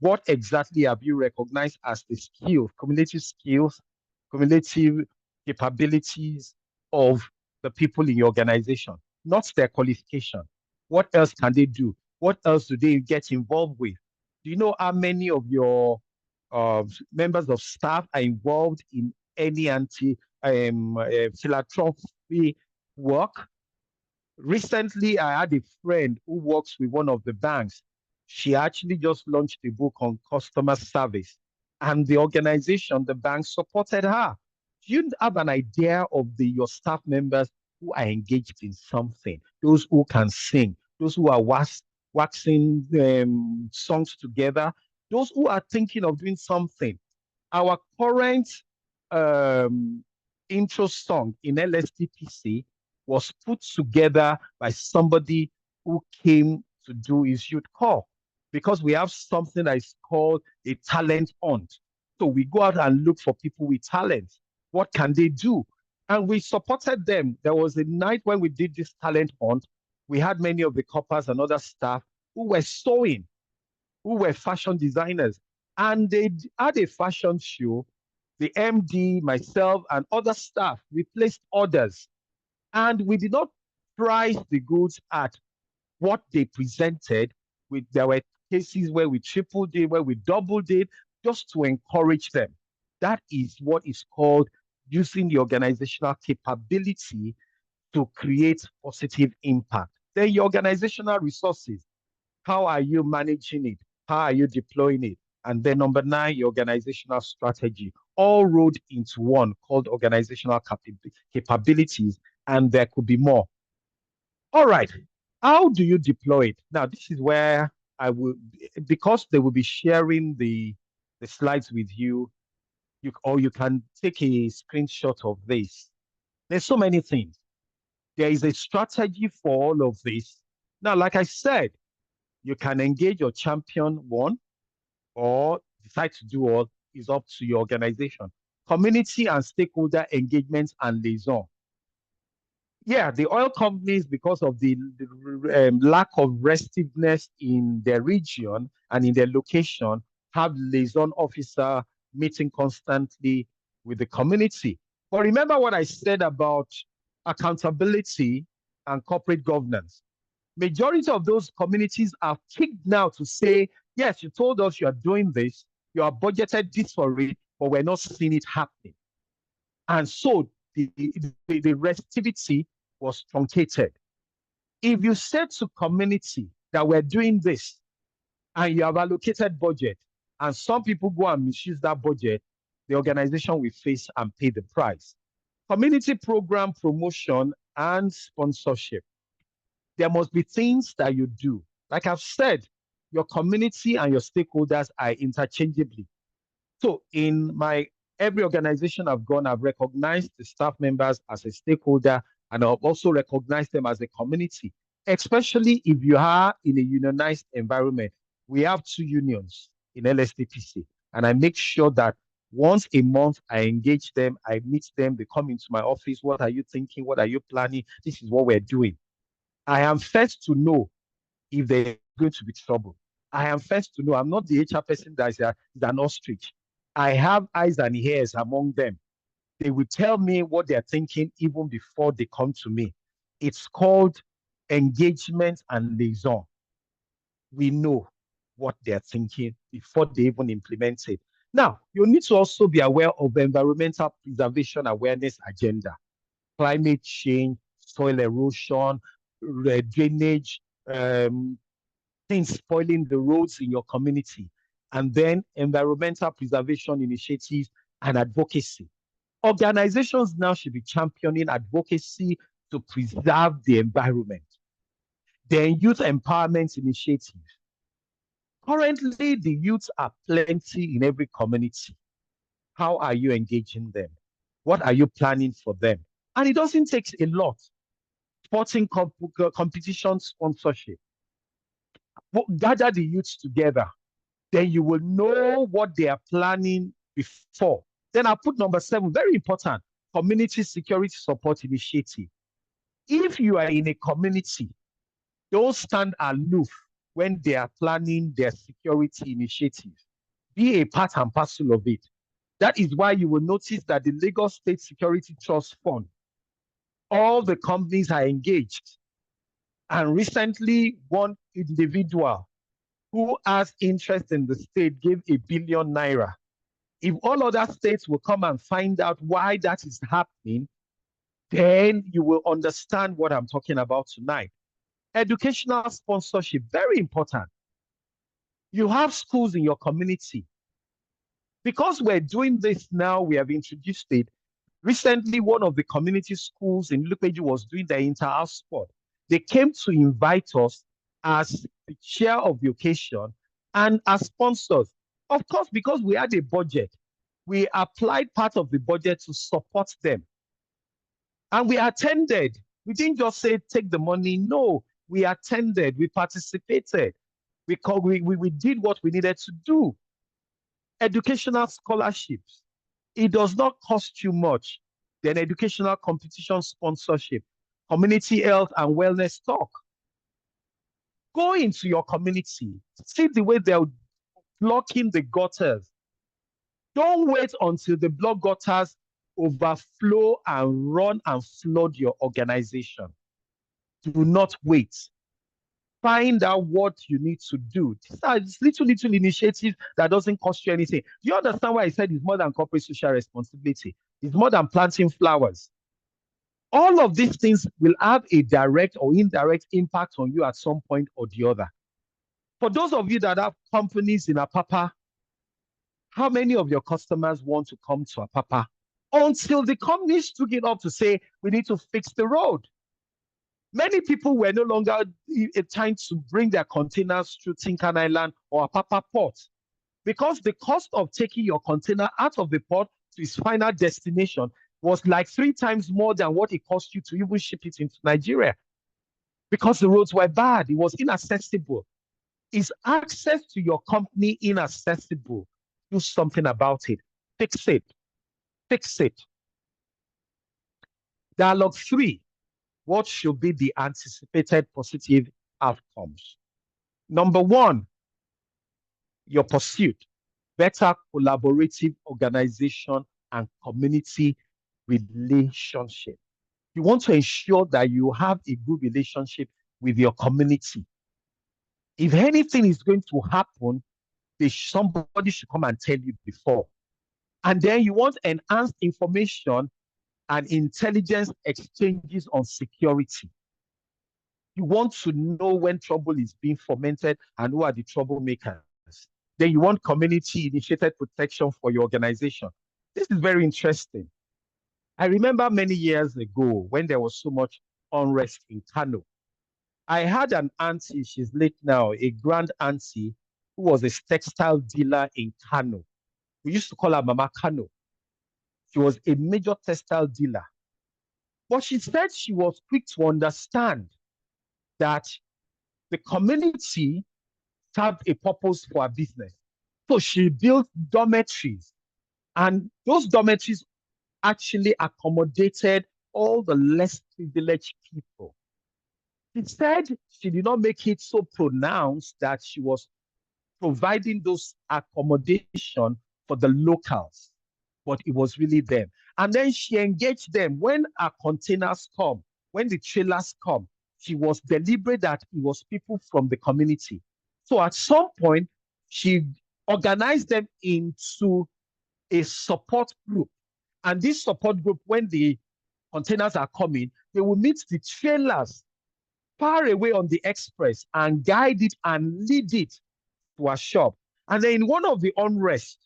What exactly have you recognized as the skills, cumulative capabilities of the people in your organization, not their qualification? What else can they do? What else do they get involved with? Do you know how many of your members of staff are involved in any philanthropy work? Recently, I had a friend who works with one of the banks. She actually just launched a book on customer service, and the organization, the bank, supported her. Do you have an idea of your staff members who are engaged in something? Those who can sing, those who are waxing songs together, those who are thinking of doing something. Our current intro song in LSTPC was put together by somebody who came to do his youth call, because we have something that is called a talent hunt. So we go out and look for people with talent. What can they do? And we supported them. There was a night when we did this talent hunt. We had many of the coppers and other staff who were sewing, who were fashion designers. And they had a fashion show. The MD, myself, and other staff, we placed orders. And we did not price the goods at what they presented. There were cases where we tripled it, where we doubled it, just to encourage them. That is what is called using the organizational capability to create positive impact. Then your organizational resources. How are you managing it? How are you deploying it? And then number 9, your organizational strategy, all rolled into one, called organizational capabilities, and there could be more. All right. How do you deploy it? Now, this is where I will, because they will be sharing the slides with you, or you can take a screenshot of this. There's so many things. There is a strategy for all of this. Now, like I said, you can engage your champion one or decide to do all is up to your organization. Community and stakeholder engagement and liaison. Yeah, the oil companies, because of the lack of restiveness in their region and in their location, have liaison officer meeting constantly with the community. But remember what I said about accountability and corporate governance. Majority of those communities are kicked now to say, yes, you told us you are doing this, you are budgeted this for it, but we're not seeing it happening. And so the restivity was truncated. If you said to community that we're doing this and you have allocated budget and some people go and misuse that budget, the organization will face and pay the price. Community program promotion and sponsorship. There must be things that you do. Like I've said, your community and your stakeholders are interchangeably. So in every organization I've gone, I've recognized the staff members as a stakeholder, and I've also recognized them as a community, especially if you are in a unionized environment. We have 2 unions in LSTPC, and I make sure that once a month I engage them, I meet them, they come into my office. What are you thinking? What are you planning? This is what we're doing. I am first to know if there's going to be trouble. I am first to know. I'm not the HR person that is an ostrich. I have eyes and ears among them. They will tell me what they're thinking even before they come to me. It's called engagement and liaison. We know what they're thinking before they even implement it. Now, you need to also be aware of the environmental preservation awareness agenda, climate change, soil erosion, drainage, things spoiling the roads in your community, and then environmental preservation initiatives and advocacy. Organizations now should be championing advocacy to preserve the environment. Then youth empowerment initiatives. Currently, the youths are plenty in every community. How are you engaging them? What are you planning for them? And it doesn't take a lot. Sporting competition sponsorship. Gather the youths together. Then you will know what they are planning before. Then I'll put number 7, very important, community security support initiative. If you are in a community, don't stand aloof when they are planning their security initiatives. Be a part and parcel of it. That is why you will notice that the Lagos State Security Trust Fund, all the companies are engaged. And recently, one individual who has interest in the state gave ₦1 billion. If all other states will come and find out why that is happening, then you will understand what I'm talking about tonight. Educational sponsorship, very important. You have schools in your community. Because we're doing this now, we have introduced it. Recently, one of the community schools in Lupeju was doing the inter-house sport. They came to invite us as the chair of the occasion and as sponsors. Of course, because we had a budget, we applied part of the budget to support them. And we attended. We didn't just say, take the money. No, we attended, we participated. We did what we needed to do. Educational scholarships. It does not cost you much. Then educational competition sponsorship, community health and wellness talk. Go into your community. See the way they're blocking the gutters. Don't wait until the block gutters overflow and run and flood your organization. Do not wait. Find out what you need to do. These are little initiatives that doesn't cost you anything. Do you understand why I said it's more than corporate social responsibility? It's more than planting flowers. All of these things will have a direct or indirect impact on you at some point or the other. For those of you that have companies in Apapa, how many of your customers want to come to Apapa? Until the companies took it up to say, we need to fix the road. Many people were no longer trying to bring their containers through Tinkan Island or Apapa Port because the cost of taking your container out of the port to its final destination was like 3 times more than what it cost you to even ship it into Nigeria because the roads were bad. It was inaccessible. Is access to your company inaccessible? Do something about it. Fix it. Fix it. Dialogue 3. What should be the anticipated positive outcomes? Number 1, your pursuit. Better collaborative organization and community relationship. You want to ensure that you have a good relationship with your community. If anything is going to happen, somebody should come and tell you before. And then you want enhanced information and intelligence exchanges on security. You want to know when trouble is being fomented and who are the troublemakers. Then you want community-initiated protection for your organization. This is very interesting. I remember many years ago when there was so much unrest in Kano. I had an auntie, she's late now, a grand auntie, who was a textile dealer in Kano. We used to call her Mama Kano. She was a major textile dealer. But she said she was quick to understand that the community served a purpose for her business. So she built dormitories, and those dormitories actually accommodated all the less privileged people. She said she did not make it so pronounced that she was providing those accommodation for the locals, but it was really them. And then she engaged them when our containers come, when the trailers come. She was deliberate that it was people from the community. So at some point, she organized them into a support group. And this support group, when the containers are coming, they will meet the trailers far away on the express and guide it and lead it to a shop. And then in one of the unrest,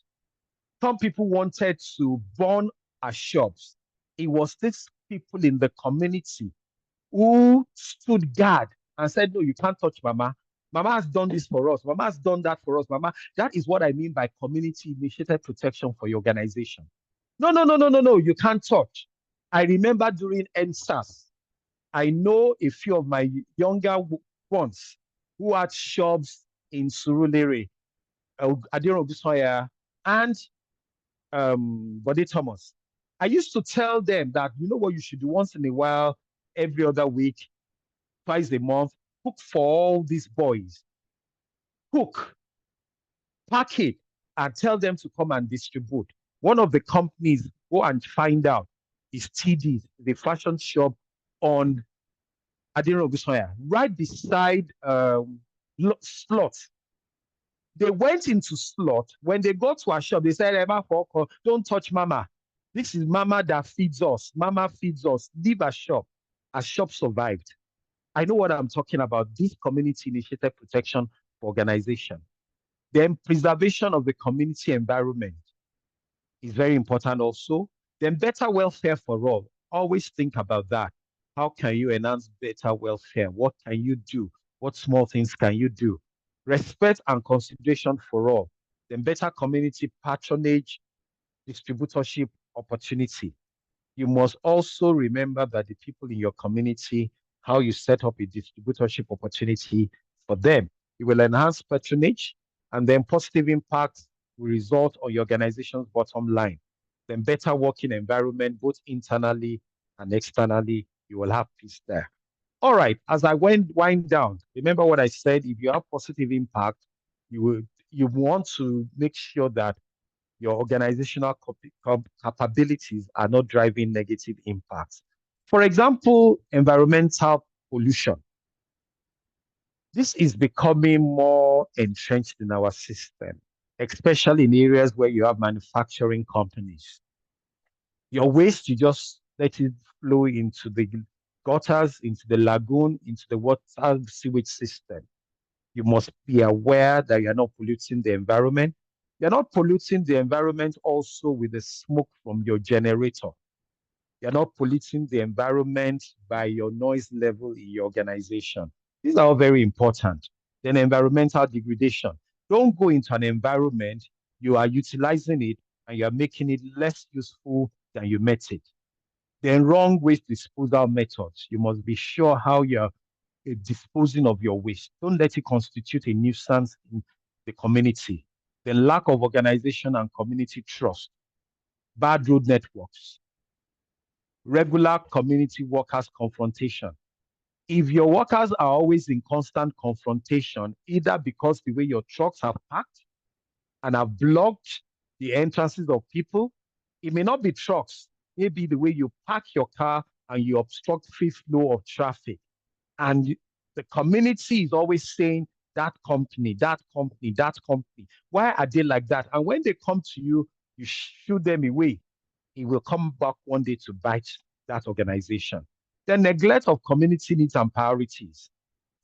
some people wanted to burn our shops. It was these people in the community who stood guard and said, no, you can't touch Mama. Mama has done this for us. Mama has done that for us. Mama, that is what I mean by community-initiated protection for your organization. No, you can't touch. I remember during NSAS, I know a few of my younger ones who had shops in Surulere, Adiro Ogusoya, and Bode Thomas. I used to tell them that, you know what you should do once in a while, every other week, twice a month, cook for all these boys. Cook, pack it, and tell them to come and distribute. One of the companies, go and find out, is TD's, the fashion shop on Adiro Ogusoya, right beside Slot. They went into Slot. When they got to our shop, they said, Emma, don't touch Mama. This is Mama that feeds us. Mama feeds us. Leave our shop. Our shop survived. I know what I'm talking about. This community-initiated protection organization. Then preservation of the community environment is very important also. Then better welfare for all. Always think about that. How can you enhance better welfare? What can you do? What small things can you do? Respect and consideration for all. Then better community patronage, distributorship opportunity. You must also remember that the people in your community, how you set up a distributorship opportunity for them. It will enhance patronage, and then positive impact will result on your organization's bottom line. Then better working environment, both internally and externally, you will have peace there. All right, as I wind down, remember what I said, if you have positive impact, you want to make sure that your organizational capabilities are not driving negative impacts. For example, environmental pollution. This is becoming more entrenched in our system, especially in areas where you have manufacturing companies. Your waste, you just let it flow into the gutters, into the lagoon, into the water sewage system. You must be aware that you're not polluting the environment. You're not polluting the environment also with the smoke from your generator. You're not polluting the environment by your noise level in your organization. These are all very important. Then environmental degradation. Don't go into an environment, you are utilizing it and you are making it less useful than you met it. Then wrong waste disposal methods. You must be sure how you're disposing of your waste. Don't let it constitute a nuisance in the community. The lack of organization and community trust, bad road networks, regular community workers confrontation. If your workers are always in constant confrontation, either because the way your trucks are parked and have blocked the entrances of people, it may not be trucks, maybe the way you park your car and you obstruct free flow of traffic. And the community is always saying, that company, that company, that company. Why are they like that? And when they come to you, you shoo them away. It will come back one day to bite that organization. The neglect of community needs and priorities.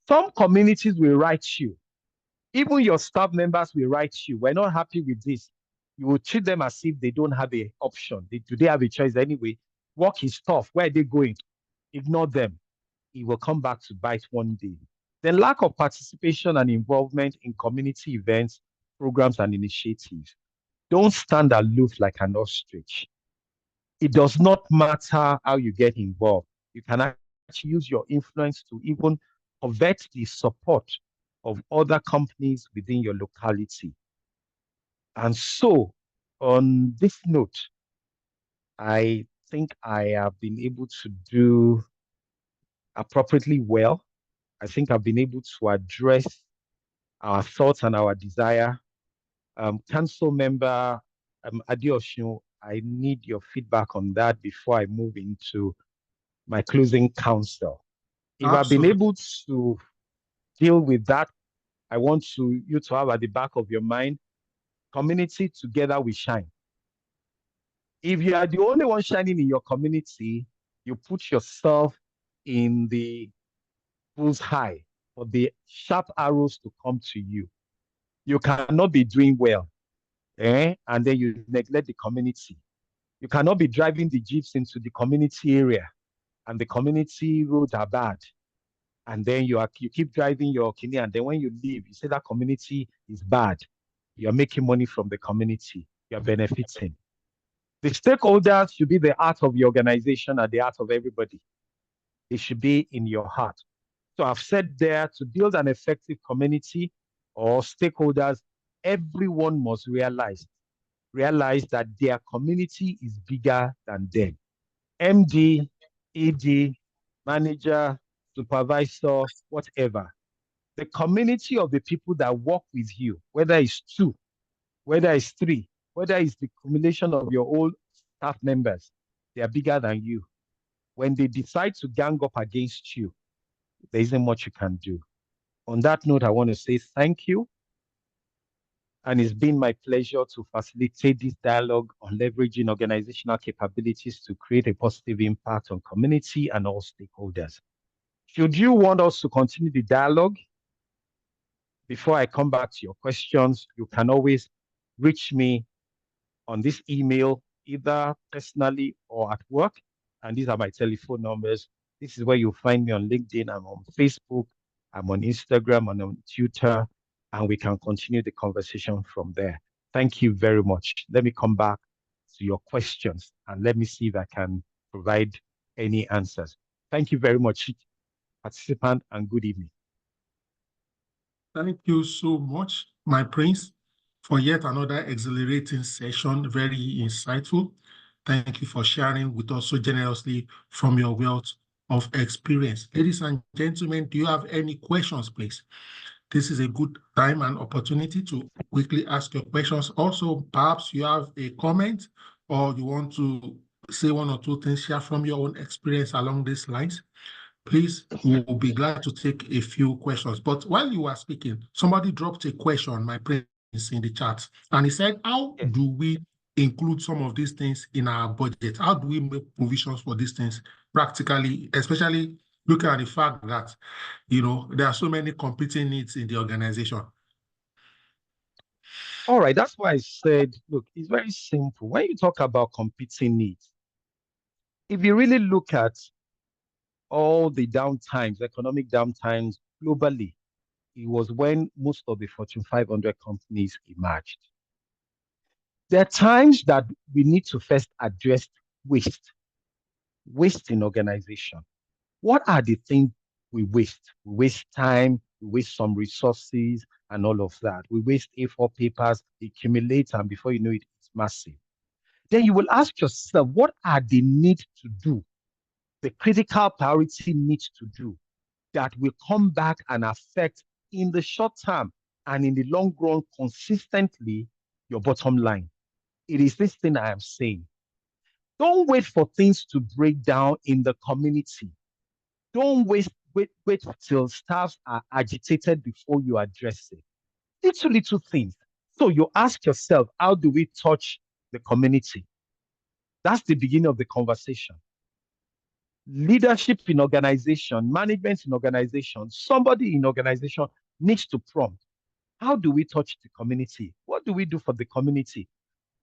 Some communities will write you. Even your staff members will write you. We're not happy with this. You will treat them as if they don't have an option. Do they have a choice anyway? Work is tough. Where are they going? Ignore them. It will come back to bite one day. The lack of participation and involvement in community events, programs, and initiatives. Don't stand aloof like an ostrich. It does not matter how you get involved. You can actually use your influence to even covet the support of other companies within your locality. And so, on this note, I think I have been able to do appropriately well. I think I've been able to address our thoughts and our desire. Council member Adeosun, I need your feedback on that before I move into my closing counsel. If I've been able to deal with that, I want you to have at the back of your mind, community together we shine. If you are the only one shining in your community, you put yourself in the bullseye for the sharp arrows to come to you. You cannot be doing well, and then you neglect the community. You cannot be driving the jeeps into the community area, and the community roads are bad. And then you keep driving your kidney, and then when you leave, you say that community is bad. You're making money from the community. You're benefiting. The stakeholders should be the heart of the organization and the heart of everybody. It should be in your heart. So I've said there, to build an effective community or stakeholders, everyone must realize that their community is bigger than them. MD, ED, manager, supervisor, whatever. The community of the people that work with you, whether it's 2, whether it's 3, whether it's the accumulation of your old staff members, they are bigger than you. When they decide to gang up against you, there isn't much you can do. On that note, I want to say thank you. And it's been my pleasure to facilitate this dialogue on leveraging organizational capabilities to create a positive impact on community and all stakeholders. Should you want us to continue the dialogue, before I come back to your questions, you can always reach me on this email, either personally or at work. And these are my telephone numbers. This is where you'll find me on LinkedIn. I'm on Facebook. I'm on Instagram and on Twitter. And we can continue the conversation from there. Thank you very much. Let me come back to your questions and let me see if I can provide any answers. Thank you very much, participant, and good evening. Thank you so much, my prince, for yet another exhilarating session, very insightful. Thank you for sharing with us so generously from your wealth of experience. Ladies and gentlemen, do you have any questions, please? This is a good time and opportunity to quickly ask your questions. Also, perhaps you have a comment or you want to say 1 or 2 things, share from your own experience along these lines. Please, we'll be glad to take a few questions. But while you were speaking, somebody dropped a question, my prince, in the chat. And he said, how do we include some of these things in our budget? How do we make provisions for these things practically, especially looking at the fact that, there are so many competing needs in the organization? All right, that's why I said, look, it's very simple. When you talk about competing needs, If you really look at all the downtimes, economic downtimes globally, it was when most of the Fortune 500 companies emerged. There are times that we need to first address waste, waste in organization. What are the things we waste? We waste time, we waste some resources and all of that. We waste A4 papers, accumulate, and before you know it, it's massive. Then you will ask yourself, what are the need to do, the critical priority needs to do that will come back and affect in the short term and in the long run consistently your bottom line? It is this thing I am saying. Don't wait for things to break down in the community. Don't wait till staffs are agitated before you address it. Little things. So you ask yourself, how do we touch the community? That's the beginning of the conversation. Leadership in organization, management in organization, somebody in organization needs to prompt. How do we touch the community? What do we do for the community?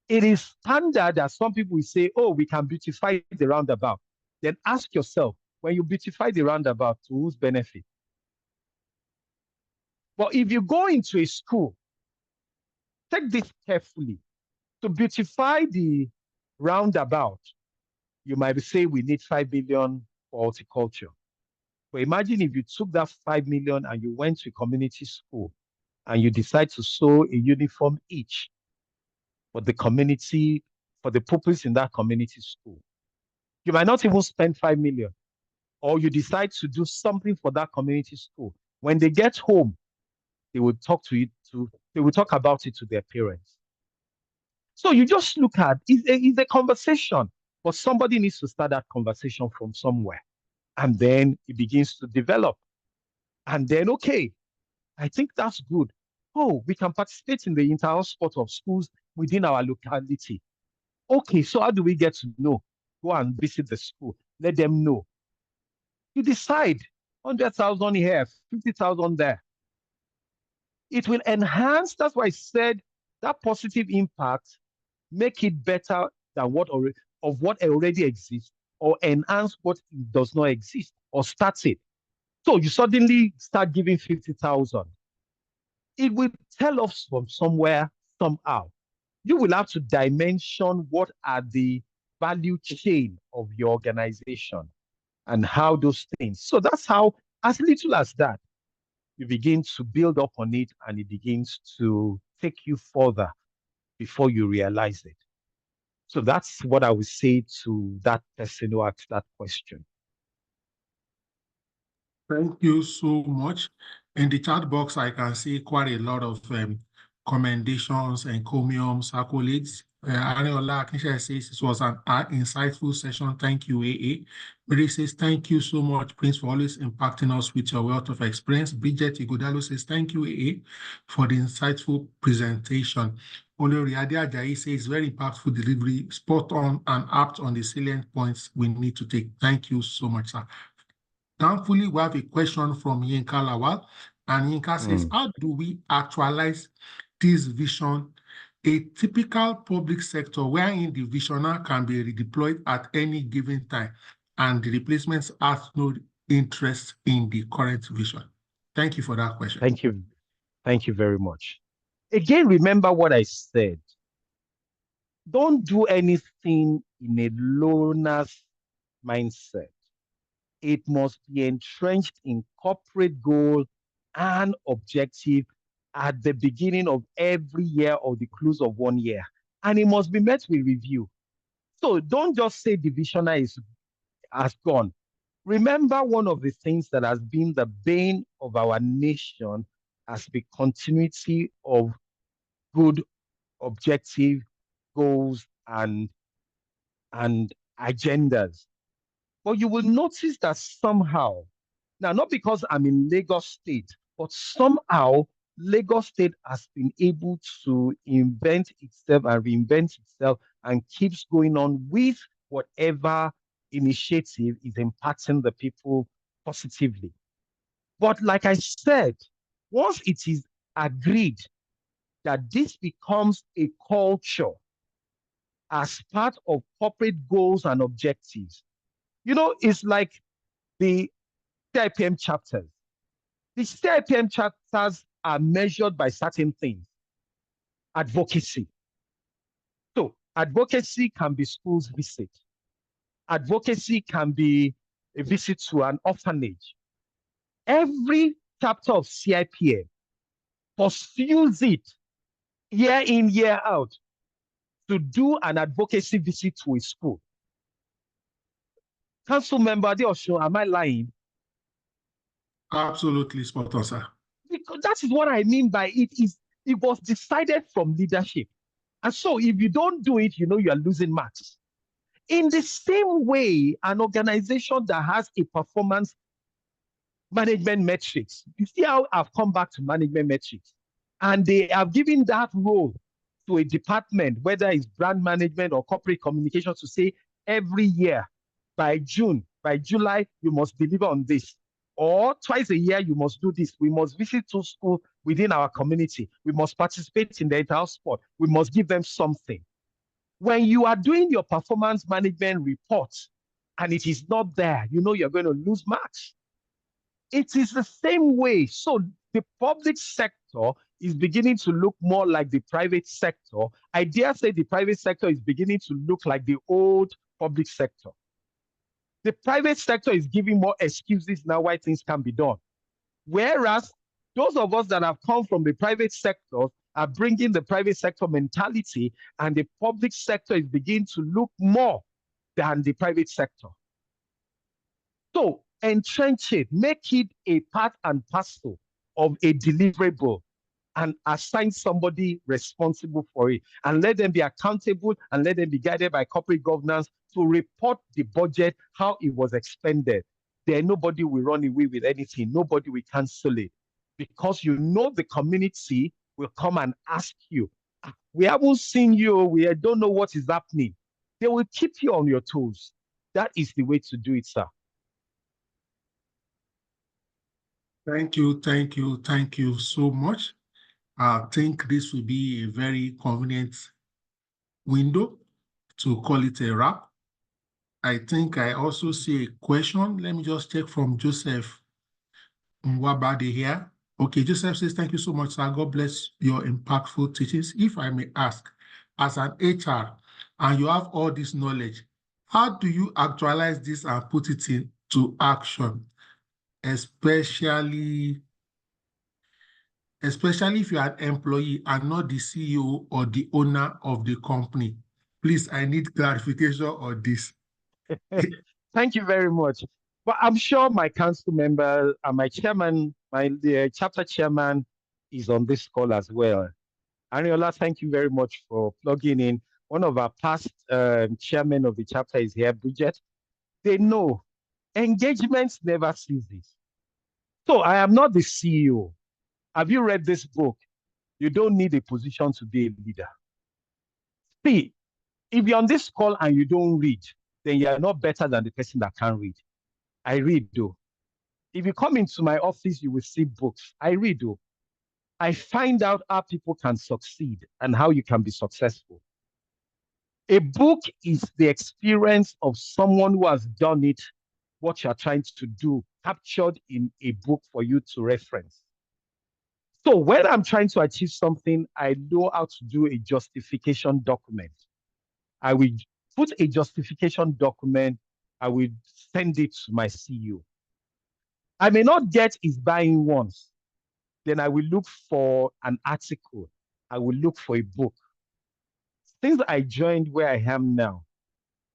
It is standard that some people will say, oh, we can beautify the roundabout. Then ask yourself, when you beautify the roundabout, to whose benefit? But if you go into a school, take this carefully. To beautify the roundabout, you might say we need 5 billion for horticulture. But imagine if you took that 5 million and you went to a community school and you decide to sew a uniform each for the community, for the pupils in that community school. You might not even spend 5 million, or you decide to do something for that community school. When they get home, they will they will talk about it to their parents. So you just look at it's a conversation, but somebody needs to start that conversation from somewhere. And then it begins to develop. And then, okay, I think that's good. Oh, we can participate in the inter-house sport of schools within our locality. Okay, so how do we get to know? Go and visit the school. Let them know. You decide 100,000 here, 50,000 there. It will enhance, that's why I said that positive impact, make it better than what already exists, or enhance what does not exist, or start it. So you suddenly start giving 50,000. It will tell us from somewhere, somehow. You will have to dimension what are the value chain of your organization and how those things. So that's how, as little as that, you begin to build up on it and it begins to take you further before you realize it. So that's what I would say to that person who asked that question. Thank you so much. In the chat box, I can see quite a lot of commendations, encomiums, accolades. Ariola Akinsha says it was an insightful session. Thank you, AA. Mary says, thank you so much, Prince, for always impacting us with your wealth of experience. Bridget Igodalo says, thank you, AA, for the insightful presentation. Olori Ade Ajayi says, very impactful delivery, spot on and apt on the salient points we need to take. Thank you so much, sir. Thankfully, we have a question from Yinka Lawal, and Yinka says, how do we actualize this vision? A typical public sector wherein the visioner can be redeployed at any given time, and the replacements have no interest in the current vision. Thank you for that question. Thank you. Thank you very much. Again, remember what I said. Don't do anything in a loner's mindset. It must be entrenched in corporate goal and objective at the beginning of every year or the close of 1 year. And it must be met with review. So don't just say the visionary has gone. Remember, one of the things that has been the bane of our nation has been continuity of good objective goals and agendas. But you will notice that somehow, now not because I'm in Lagos State, but somehow Lagos State has been able to invent itself and reinvent itself and keeps going on with whatever initiative is impacting the people positively. But like I said, once it is agreed that this becomes a culture as part of corporate goals and objectives, You know, it's like the CIPM chapters. The CIPM chapters are measured by certain things. Advocacy. So advocacy can be schools visit. Advocacy can be a visit to an orphanage. Every chapter of CIPM pursues it year in, year out to do an advocacy visit to a school. Council member Adeosun, am I lying? Absolutely spot on, sir. Because that is what I mean by it. It was decided from leadership. And so if you don't do it, you know you are losing marks. In the same way, an organization that has a performance management metrics, you see how I've come back to management metrics, and they have given that role to a department, whether it's brand management or corporate communications, to say every year by June, by July, you must deliver on this. Or twice a year, you must do this. We must visit two schools within our community. We must participate in the inter sport. We must give them something. When you are doing your performance management report and it is not there, you know you're going to lose marks. It is the same way. So the public sector is beginning to look more like the private sector. I dare say the private sector is beginning to look like the old public sector. The private sector is giving more excuses now why things can be done. Whereas those of us that have come from the private sector are bringing the private sector mentality, and the public sector is beginning to look more than the private sector. So entrench it, make it a part and parcel of a deliverable, and assign somebody responsible for it, and let them be accountable, and let them be guided by corporate governance to report the budget, how it was expended. Then nobody will run away with anything. Nobody will cancel it, because you know the community will come and ask you, we haven't seen you, we don't know what is happening. They will keep you on your toes. That is the way to do it, sir. Thank you so much. I think this will be a very convenient window to call it a wrap. I think I also see a question. Let me just check from Joseph Mwabade here. Okay, Joseph says, thank you so much, sir. God bless your impactful teachings. If I may ask, as an HR, and you have all this knowledge, how do you actualize this and put it into action, especially if you are an employee and not the CEO or the owner of the company? Please, I need clarification on this. Thank you very much. But I'm sure my council member and my chairman, the chapter chairman, is on this call as well. Ariola, thank you very much for plugging in. One of our past chairmen of the chapter is here, Bridget. They know engagement never ceases. So I am not the CEO. Have you read this book? You don't need a position to be a leader. See, if you're on this call and you don't read, then you're not better than the person that can read. I read though. If you come into my office, you will see books. I read though. I find out how people can succeed and how you can be successful. A book is the experience of someone who has done it, what you're trying to do, captured in a book for you to reference. So when I'm trying to achieve something, I know how to do a justification document. I will put a justification document. I will send it to my CEO. I may not get his buying once. Then I will look for an article. I will look for a book. Since I joined where I am now,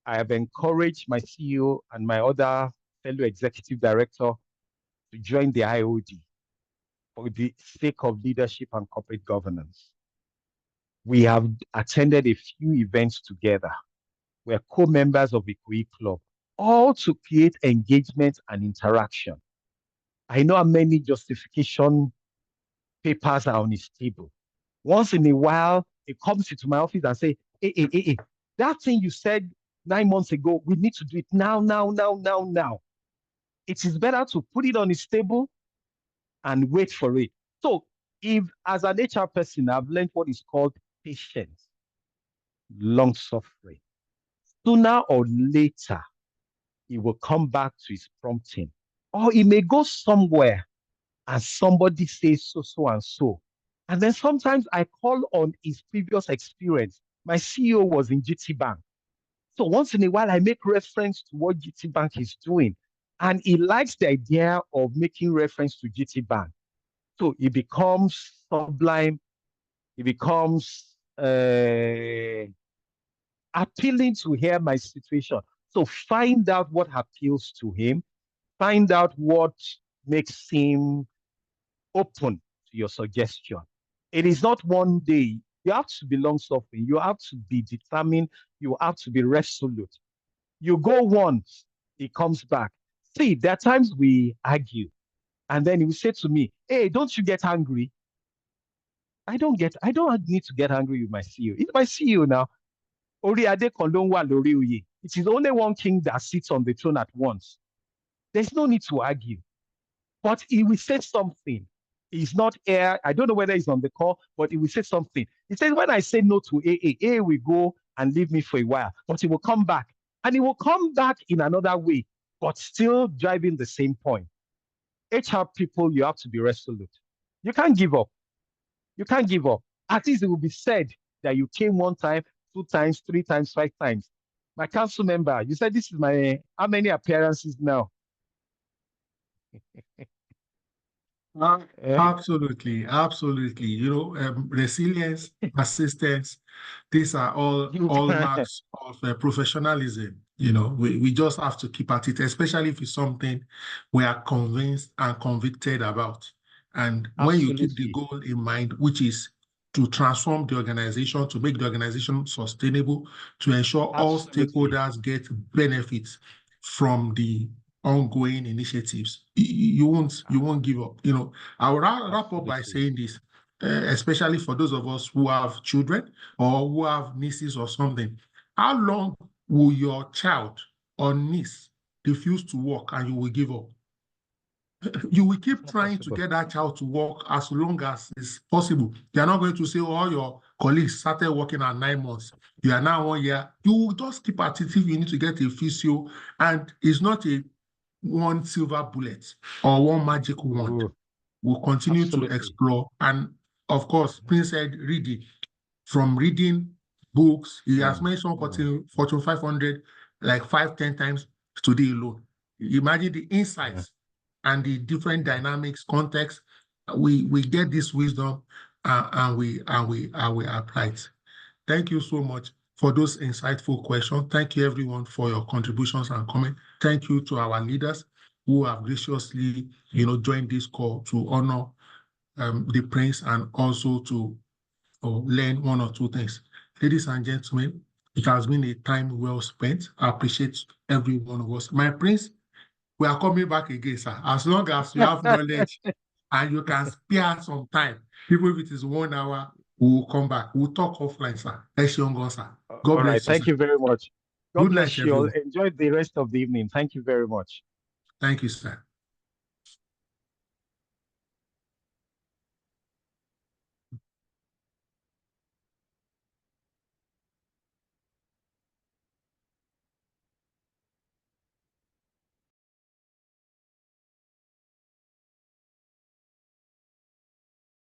I have encouraged my CEO and my other fellow executive director to join the IOD for the sake of leadership and corporate governance. We have attended a few events together. We're co-members of the Kui Club, all to create engagement and interaction. I know how many justification papers are on his table. Once in a while, he comes into my office and say, hey, that thing you said 9 months ago, we need to do it now. It is better to put it on his table and wait for it. So if, as an HR person, I've learned what is called patience, long suffering. Sooner or later, he will come back to his prompting. Or he may go somewhere and somebody says so and so. And then sometimes I call on his previous experience. My CEO was in GT Bank. So once in a while, I make reference to what GT Bank is doing. And he likes the idea of making reference to GT Bank. So it becomes sublime. It becomes appealing to hear my situation. So find out what appeals to him. Find out what makes him open to your suggestion. It is not one day. You have to be long-suffering. You have to be determined. You have to be resolute. You go once, it comes back. See, there are times we argue, and then he will say to me, "Hey, don't you get angry?" I don't need to get angry with my CEO. It's my CEO now. It is only one king that sits on the throne at once. There's no need to argue. But he will say something. He's not here. I don't know whether he's on the call, but he will say something. He says, when I say no to AA will go and leave me for a while, but he will come back. And he will come back in another way, but still driving the same point. HR people, you have to be resolute. You can't give up. You can't give up. At least it will be said that you came 1 time, 2 times, 3 times, 5 times. My council member, you said this is my, how many appearances now? Absolutely, absolutely. Resilience, persistence, these are all marks of professionalism. We just have to keep at it, especially if it's something we are convinced and convicted about. And when you keep the goal in mind, which is to transform the organization, to make the organization sustainable, to ensure all stakeholders get benefits from the ongoing initiatives, you won't give up. I'll wrap up by saying this, especially for those of us who have children or who have nieces or something. How long will your child or niece refuse to work and you will give up? You will keep trying to get that child to work as long as is possible. You're not going to say, all your colleagues started working at 9 months. You are now 1 year. You will just keep at it if you need to get a physio. And it's not a one silver bullet or one magic wand. We'll continue to explore. And of course, Prince said reading. From reading books, he has mentioned Fortune 500 like 5-10 times today alone. Imagine the insights and the different dynamics, context. We get this wisdom and we apply it. Thank you so much for those insightful questions. Thank you everyone for your contributions and comments. Thank you to our leaders who have graciously, joined this call to honor the prince and also to learn 1 or 2 things. Ladies and gentlemen, it has been a time well spent. I appreciate every one of us. My prince, we are coming back again, sir. As long as you have knowledge and you can spare some time, even if it is 1 hour, we will come back. We'll talk offline, sir. Sir. God bless you. Thank you very much. God Good bless night, you all. everyone. Enjoy the rest of the evening. Thank you very much. Thank you, sir.